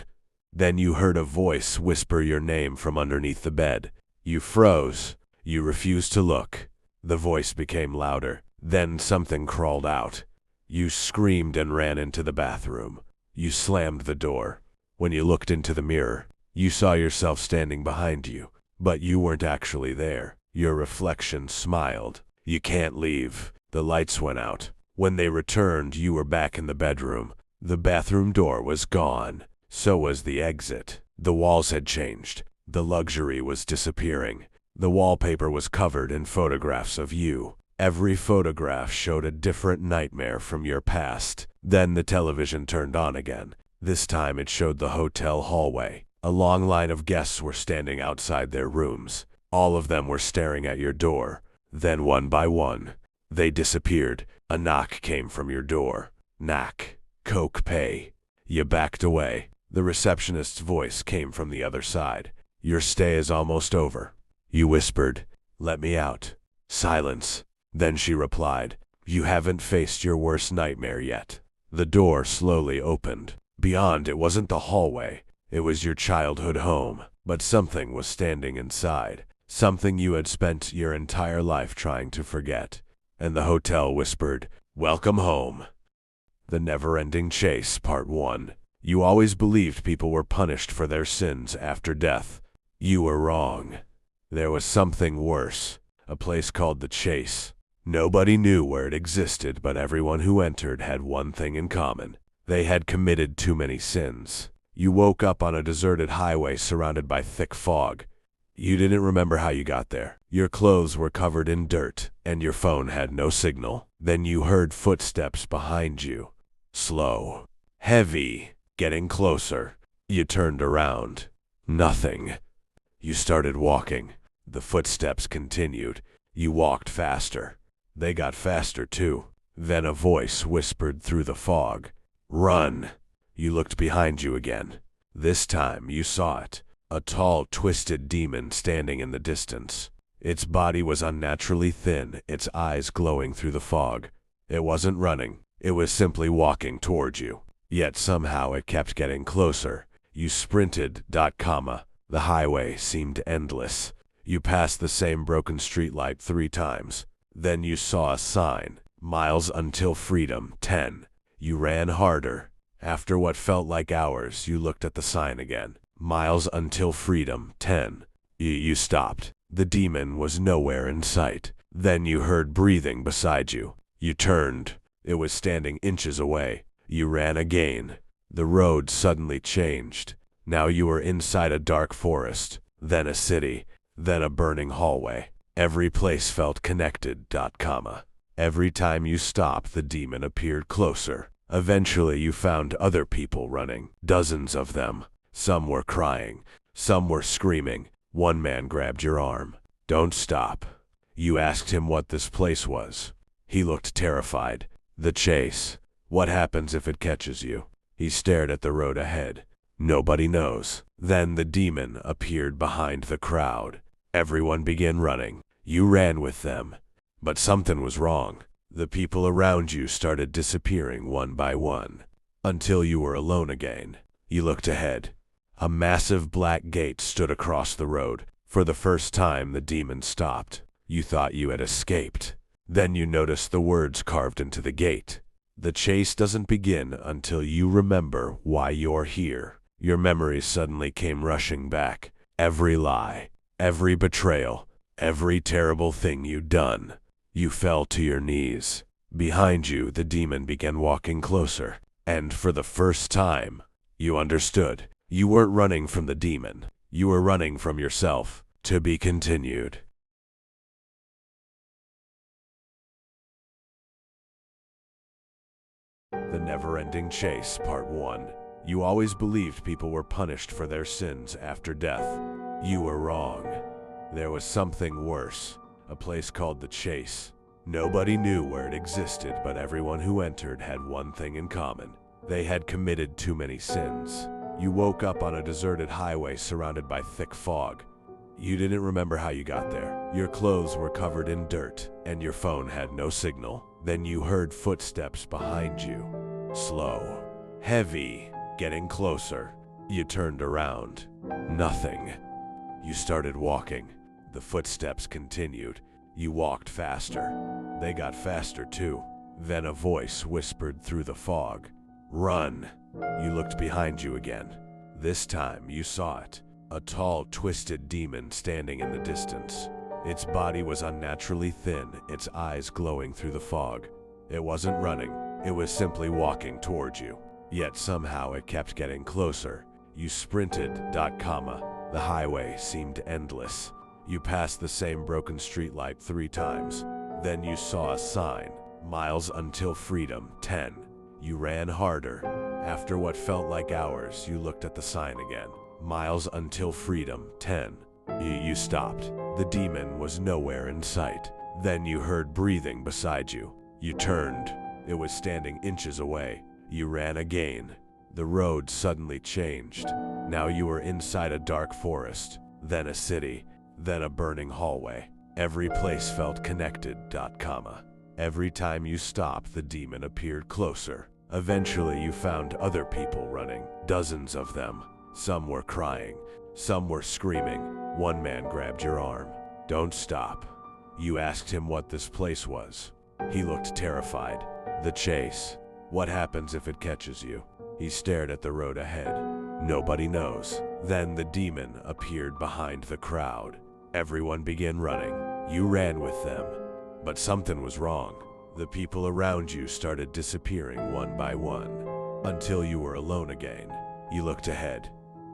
Then you heard a voice whisper your name from underneath the bed. You froze. You refused to look. The voice became louder. Then something crawled out. You screamed and ran into the bathroom. You slammed the door. When you looked into the mirror, you saw yourself standing behind you, but you weren't actually there. Your reflection smiled. You can't leave. The lights went out. When they returned, you were back in the bedroom. The bathroom door was gone. So was the exit. The walls had changed. The luxury was disappearing. The wallpaper was covered in photographs of you. Every photograph showed a different nightmare from your past. Then the television turned on again. This time it showed the hotel hallway. A long line of guests were standing outside their rooms. All of them were staring at your door. Then one by one, they disappeared. A knock came from your door. Knock. Coke pay. You backed away. The receptionist's voice came from the other side. Your stay is almost over. You whispered, let me out. Silence. Then she replied, you haven't faced your worst nightmare yet. The door slowly opened. Beyond, it wasn't the hallway. It was your childhood home. But something was standing inside. Something you had spent your entire life trying to forget. And the hotel whispered, welcome home. The Never-Ending Chase, Part 1. You always believed people were punished for their sins after death. You were wrong. There was something worse. a place called the Chase. Nobody knew where it existed, but everyone who entered had one thing in common. They had committed too many sins. You woke up on a deserted highway surrounded by thick fog. You didn't remember how you got there. Your clothes were covered in dirt, and your phone had no signal. Then you heard footsteps behind you. Slow, heavy, getting closer. You turned around. Nothing. You started walking. The footsteps continued. You walked faster. They got faster too. Then a voice whispered through the fog. Run. You looked behind you again. This time you saw it. A tall, twisted demon standing in the distance. Its body was unnaturally thin, its eyes glowing through the fog. It wasn't running. It was simply walking towards you. Yet somehow it kept getting closer. You sprinted, The highway seemed endless. You passed the same broken streetlight 3 times. Then you saw a sign. Miles until freedom, 10. You ran harder. After what felt like hours, you looked at the sign again. Miles until freedom, 10. You stopped. The demon was nowhere in sight. Then you heard breathing beside you. You turned. It was standing inches away. You ran again. The road suddenly changed. Now you were inside a dark forest, then a city, then a burning hallway. Every place felt connected, Every time you stopped, the demon appeared closer. Eventually you found other people running, dozens of them. Some were crying, some were screaming. One man grabbed your arm. Don't stop. You asked him what this place was. He looked terrified. The Chase. What happens if it catches you? He stared at the road ahead. Nobody knows. Then the demon appeared behind the crowd. Everyone began running. You ran with them. But something was wrong. The people around you started disappearing one by one, until you were alone again. You looked ahead. A massive black gate stood across the road. For the first time, the demon stopped. You thought you had escaped. Then you noticed the words carved into the gate. The chase doesn't begin until you remember why you're here. Your memories suddenly came rushing back. Every lie, every betrayal, every terrible thing you'd done. You fell to your knees. Behind you, the demon began walking closer. And for the first time, you understood. You weren't running from the demon. You were running from yourself. To be continued. The Never-Ending Chase, Part 1. You always believed people were punished for their sins after death. You were wrong. There was something worse. A place called the Chase. Nobody knew where it existed, but everyone who entered had one thing in common. They had committed too many sins. You woke up on a deserted highway surrounded by thick fog. You didn't remember how you got there. Your clothes were covered in dirt, and your phone had no signal. Then you heard footsteps behind you. Slow, heavy, getting closer. You turned around. Nothing. You started walking. The footsteps continued. You walked faster. They got faster too. Then a voice whispered through the fog. Run. You looked behind you again. This time you saw it. A tall, twisted demon standing in the distance. Its body was unnaturally thin, its eyes glowing through the fog. It wasn't running. It was simply walking towards you. Yet somehow it kept getting closer. You sprinted, The highway seemed endless. You passed the same broken streetlight 3 times. Then you saw a sign. Miles until freedom, 10. You ran harder. After what felt like hours, you looked at the sign again. Miles until freedom, 10. You stopped. The demon was nowhere in sight. Then you heard breathing beside you. You turned. It was standing inches away. You ran again. The road suddenly changed. Now you were inside a dark forest, then a city, then a burning hallway. Every place felt connected, Every time you stopped, the demon appeared closer. Eventually you found other people running, dozens of them. Some were crying, some were screaming. One man grabbed your arm. Don't stop. You asked him what this place was. He looked terrified. The Chase. What happens if it catches you? He stared at the road ahead. Nobody knows. Then the demon appeared behind the crowd. Everyone began running. You ran with them, but something was wrong. The people around you started disappearing one by one, until you were alone again. You looked ahead.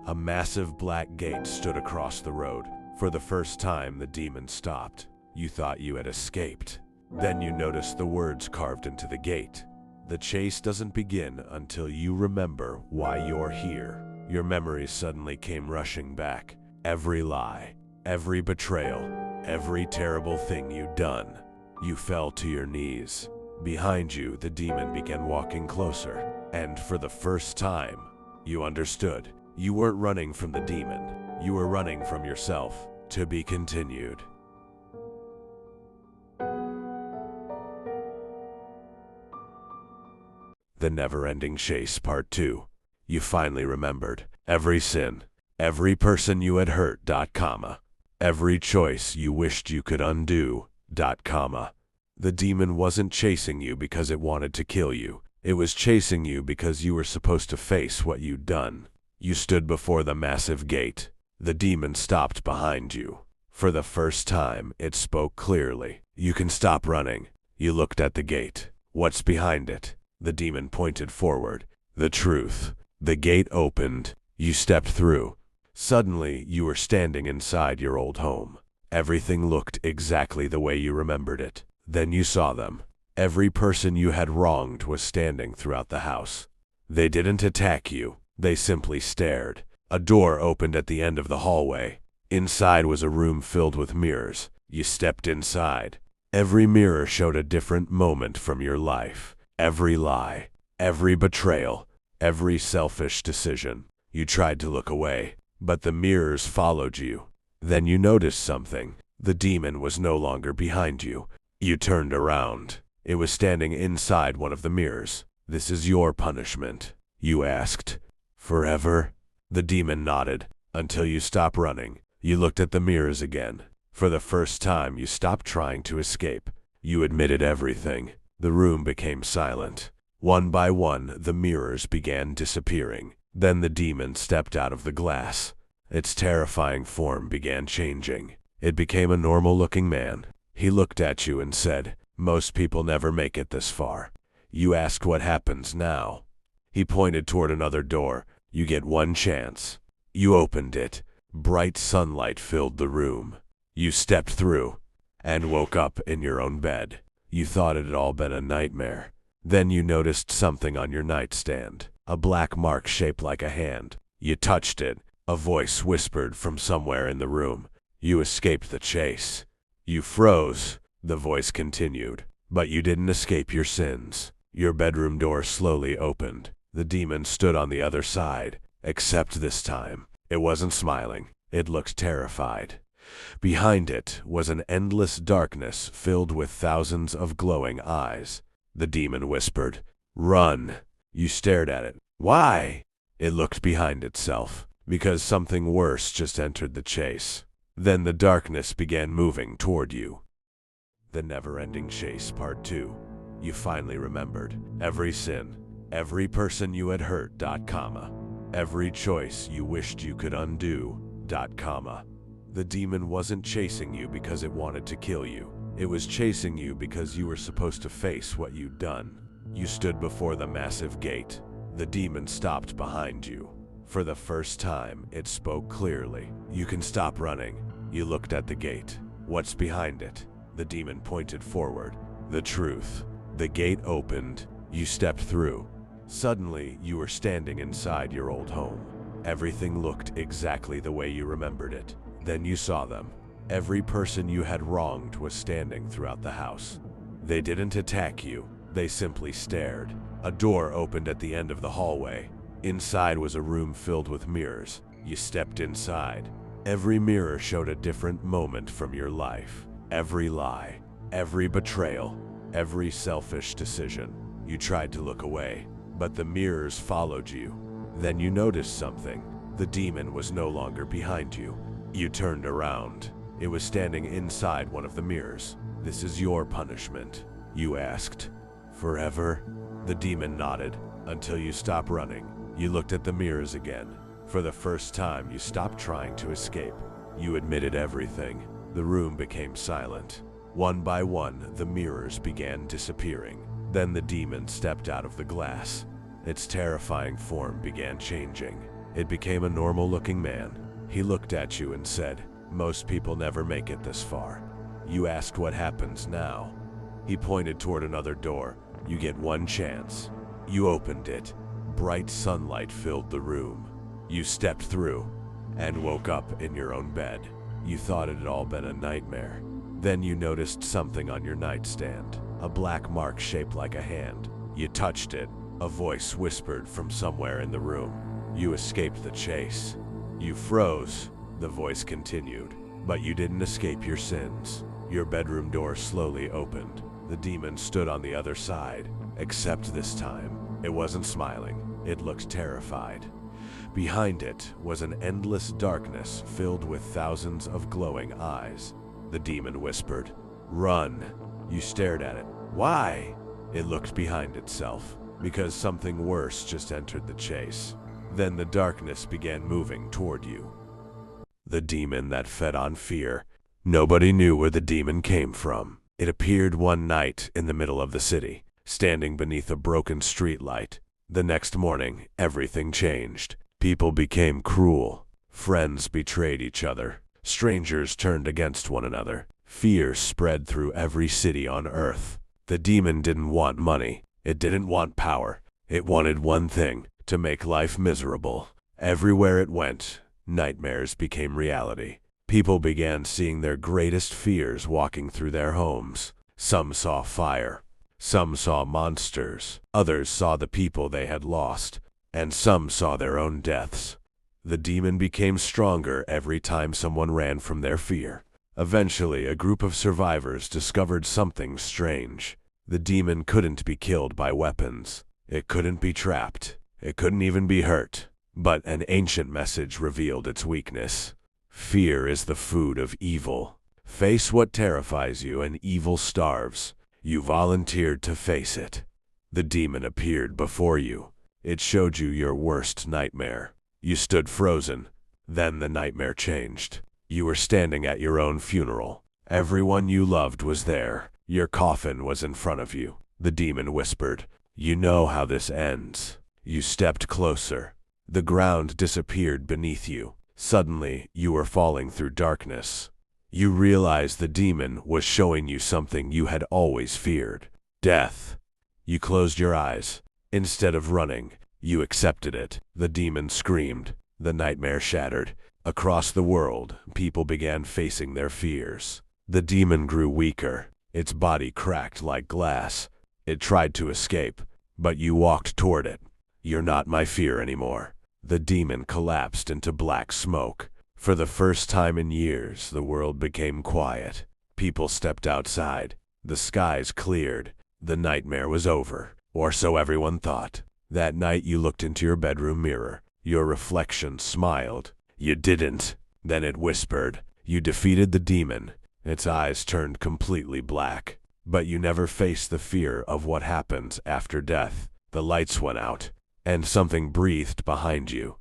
A massive black gate stood across the road. For the first time, the demon stopped. You thought you had escaped. Then you noticed the words carved into the gate. The chase doesn't begin until you remember why you're here. Your memories suddenly came rushing back. Every lie, every betrayal, every terrible thing you'd done. You fell to your knees. Behind you, the demon began walking closer. And for the first time, you understood. You weren't running from the demon. You were running from yourself. To be continued. The Never-Ending Chase Part 2. You finally remembered. Every sin, every person you had hurt, every choice you wished you could undo, The demon wasn't chasing you because it wanted to kill you. It was chasing you because you were supposed to face what you'd done. You stood before the massive gate. The demon stopped behind you. For the first time, it spoke clearly. You can stop running. You looked at the gate. What's behind it? The demon pointed forward. The truth. The gate opened. You stepped through. Suddenly, you were standing inside your old home. Everything looked exactly the way you remembered it. Then you saw them. Every person you had wronged was standing throughout the house. They didn't attack you. They simply stared. A door opened at the end of the hallway. Inside was a room filled with mirrors. You stepped inside. Every mirror showed a different moment from your life. Every lie, every betrayal, every selfish decision. You tried to look away, but the mirrors followed you. Then you noticed something. The demon was no longer behind you. You turned around. It was standing inside one of the mirrors. This is your punishment, you asked. Forever? The demon nodded. Until you stopped running. You looked at the mirrors again. For the first time, you stopped trying to escape. You admitted everything. The room became silent. One by one, the mirrors began disappearing. Then the demon stepped out of the glass. Its terrifying form began changing. It became a normal-looking man. He looked at you and said, "Most people never make it this far." You asked what happens now. He pointed toward another door. You get one chance. You opened it. Bright sunlight filled the room. You stepped through and woke up in your own bed. You thought it had all been a nightmare. Then you noticed something on your nightstand. A black mark shaped like a hand. You touched it. A voice whispered from somewhere in the room. You escaped the chase. You froze. The voice continued. But you didn't escape your sins. Your bedroom door slowly opened. The demon stood on the other side. Except this time, it wasn't smiling. It looked terrified. Behind it was an endless darkness filled with thousands of glowing eyes. The demon whispered, "Run." You stared at it. Why? It looked behind itself. Because something worse just entered the chase. Then the darkness began moving toward you. The Never-Ending Chase Part 2. You finally remembered. Every sin, every person you had hurt, every choice you wished you could undo, The demon wasn't chasing you because it wanted to kill you. It was chasing you because you were supposed to face what you'd done. You stood before the massive gate. The demon stopped behind you. For the first time, it spoke clearly. You can stop running. You looked at the gate. What's behind it? The demon pointed forward. The truth. The gate opened. You stepped through. Suddenly, you were standing inside your old home. Everything looked exactly the way you remembered it. Then you saw them. Every person you had wronged was standing throughout the house. They didn't attack you. They simply stared. A door opened at the end of the hallway. Inside was a room filled with mirrors. You stepped inside. Every mirror showed a different moment from your life. Every lie, every betrayal, every selfish decision. You tried to look away, but the mirrors followed you. Then you noticed something. The demon was no longer behind you. You turned around. It was standing inside one of the mirrors. This is your punishment, you asked. Forever? The demon nodded. Until you stopped running. You looked at the mirrors again. For the first time, you stopped trying to escape. You admitted everything. The room became silent. One by one, the mirrors began disappearing. Then the demon stepped out of the glass. Its terrifying form began changing. It became a normal-looking man. He looked at you and said, "Most people never make it this far." You asked what happens now. He pointed toward another door. "You get one chance." You opened it. Bright sunlight filled the room. You stepped through and woke up in your own bed. You thought it had all been a nightmare. Then you noticed something on your nightstand, a black mark shaped like a hand. You touched it. A voice whispered from somewhere in the room. You escaped the chase. You froze. The voice continued. But you didn't escape your sins. Your bedroom door slowly opened. The demon stood on the other side, except this time, it wasn't smiling. It looked terrified. Behind it was an endless darkness filled with thousands of glowing eyes. The demon whispered, "Run." You stared at it. Why? It looked behind itself, because something worse just entered the chase. Then the darkness began moving toward you. The demon that fed on fear. Nobody knew where the demon came from. It appeared one night in the middle of the city, standing beneath a broken streetlight. The next morning, everything changed. People became cruel. Friends betrayed each other. Strangers turned against one another. Fear spread through every city on Earth. The demon didn't want money. It didn't want power. It wanted one thing, to make life miserable. Everywhere it went, nightmares became reality. People began seeing their greatest fears walking through their homes. Some saw fire. Some saw monsters. Others saw the people they had lost. And some saw their own deaths. The demon became stronger every time someone ran from their fear. Eventually, a group of survivors discovered something strange. The demon couldn't be killed by weapons. It couldn't be trapped. It couldn't even be hurt. But an ancient message revealed its weakness. Fear is the food of evil. Face what terrifies you and evil starves. You volunteered to face it. The demon appeared before you. It showed you your worst nightmare. You stood frozen. Then the nightmare changed. You were standing at your own funeral. Everyone you loved was there. Your coffin was in front of you. The demon whispered, "You know how this ends." You stepped closer. The ground disappeared beneath you. Suddenly, you were falling through darkness. You realized the demon was showing you something you had always feared: death. You closed your eyes. Instead of running, you accepted it. The demon screamed. The nightmare shattered. Across the world, people began facing their fears. The demon grew weaker. Its body cracked like glass. It tried to escape, but you walked toward it. "You're not my fear anymore." The demon collapsed into black smoke. For the first time in years, the world became quiet. People stepped outside. The skies cleared. The nightmare was over, or so everyone thought. That night you looked into your bedroom mirror. Your reflection smiled. You didn't. Then it whispered. You defeated the demon. Its eyes turned completely black. But you never faced the fear of what happens after death. The lights went out, and something breathed behind you.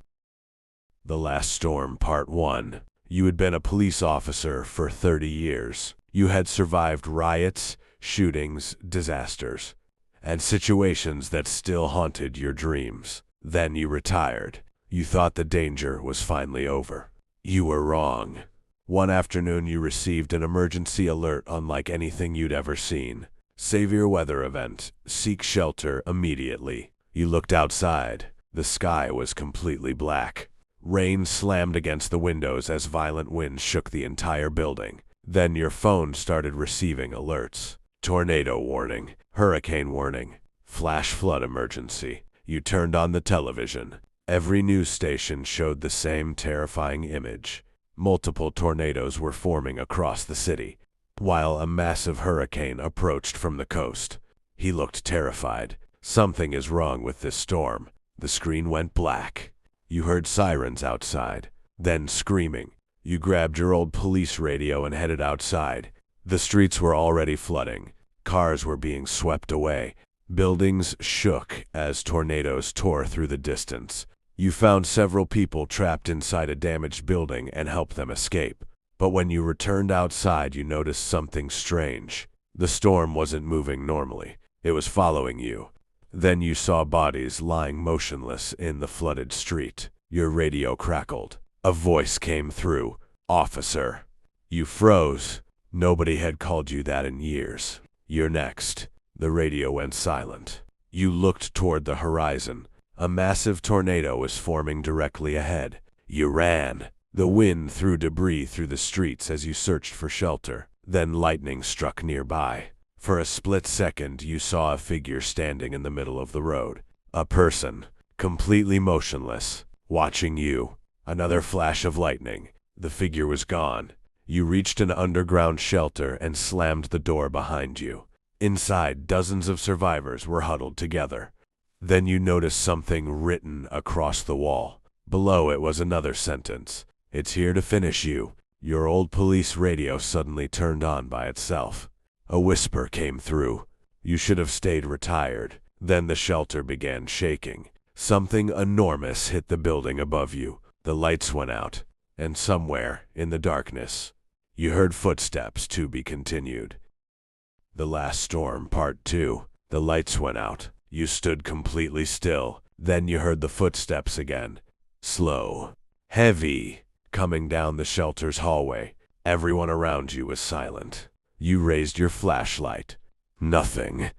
The Last Storm, Part 1. You had been a police officer for 30 years. You had survived riots, shootings, disasters, and situations that still haunted your dreams. Then you retired. You thought the danger was finally over. You were wrong. One afternoon you received an emergency alert unlike anything you'd ever seen. Severe weather event. Seek shelter immediately. You looked outside. The sky was completely black. Rain slammed against the windows as violent winds shook the entire building. Then your phone started receiving alerts. Tornado warning. Hurricane warning. Flash flood emergency. You turned on the television. Every news station showed the same terrifying image. Multiple tornadoes were forming across the city, while a massive hurricane approached from the coast. He looked terrified. Something is wrong with this storm. The screen went black. You heard sirens outside, then screaming. You grabbed your old police radio and headed outside. The streets were already flooding. Cars were being swept away. Buildings shook as tornadoes tore through the distance. You found several people trapped inside a damaged building and helped them escape. But when you returned outside, you noticed something strange. The storm wasn't moving normally. It was following you. Then you saw bodies lying motionless in the flooded street. Your radio crackled. A voice came through. "Officer." You froze. Nobody had called you that in years. "You're next." The radio went silent. You looked toward the horizon. A massive tornado was forming directly ahead. You ran. The wind threw debris through the streets as you searched for shelter. Then lightning struck nearby. For a split second, you saw a figure standing in the middle of the road. A person, completely motionless, watching you. Another flash of lightning. The figure was gone. You reached an underground shelter and slammed the door behind you. Inside, dozens of survivors were huddled together. Then you noticed something written across the wall. Below it was another sentence. "It's here to finish you." Your old police radio suddenly turned on by itself. A whisper came through. "You should have stayed retired." Then the shelter began shaking. Something enormous hit the building above you. The lights went out, and somewhere in the darkness, you heard footsteps. To be continued. The Last Storm, Part 2. The lights went out. You stood completely still. Then you heard the footsteps again. Slow, heavy, coming down the shelter's hallway. Everyone around you was silent. You raised your flashlight. Nothing.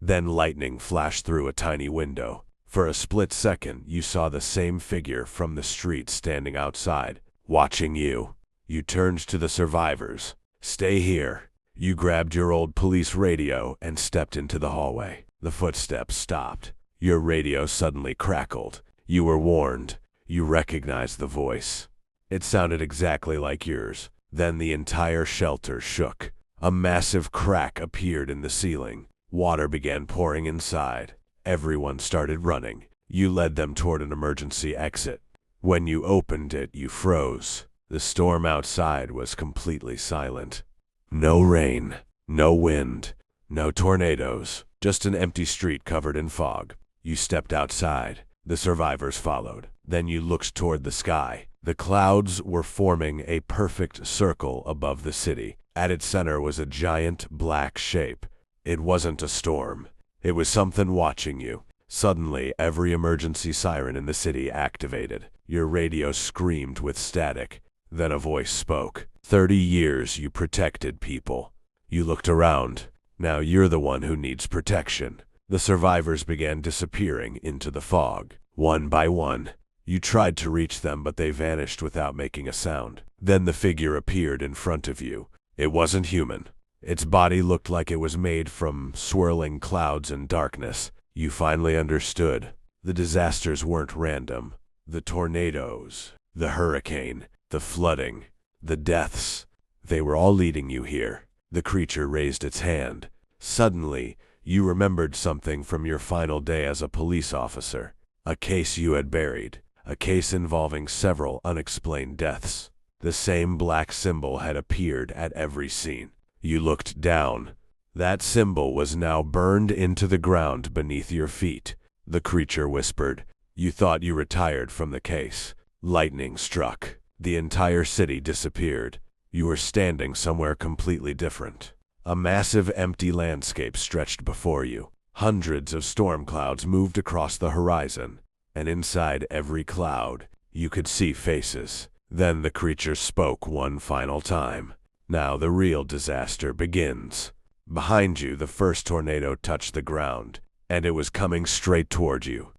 Then lightning flashed through a tiny window. For a split second, you saw the same figure from the street standing outside, watching you. You turned to the survivors. "Stay here." You grabbed your old police radio and stepped into the hallway. The footsteps stopped. Your radio suddenly crackled. You were warned. You recognized the voice. It sounded exactly like yours. Then the entire shelter shook. A massive crack appeared in the ceiling. Water began pouring inside. Everyone started running. You led them toward an emergency exit. When you opened it, you froze. The storm outside was completely silent. No rain, no wind, no tornadoes, just an empty street covered in fog. You stepped outside. The survivors followed. Then you looked toward the sky. The clouds were forming a perfect circle above the city. At its center was a giant black shape. It wasn't a storm. It was something watching you. Suddenly, every emergency siren in the city activated. Your radio screamed with static. Then a voice spoke. 30 years you protected people. You looked around. Now you're the one who needs protection. The survivors began disappearing into the fog. One by one. You tried to reach them, but they vanished without making a sound. Then the figure appeared in front of you. It wasn't human. Its body looked like it was made from swirling clouds and darkness. You finally understood. The disasters weren't random. The tornadoes, the hurricane, the flooding, the deaths, they were all leading you here. The creature raised its hand. Suddenly, you remembered something from your final day as a police officer. A case you had buried. A case involving several unexplained deaths. The same black symbol had appeared at every scene. You looked down. That symbol was now burned into the ground beneath your feet. The creature whispered. You thought you retired from the case. Lightning struck. The entire city disappeared. You were standing somewhere completely different. A massive empty landscape stretched before you. Hundreds of storm clouds moved across the horizon, and inside every cloud, you could see faces. Then the creature spoke one final time. Now the real disaster begins. Behind you, the first tornado touched the ground, and it was coming straight toward you.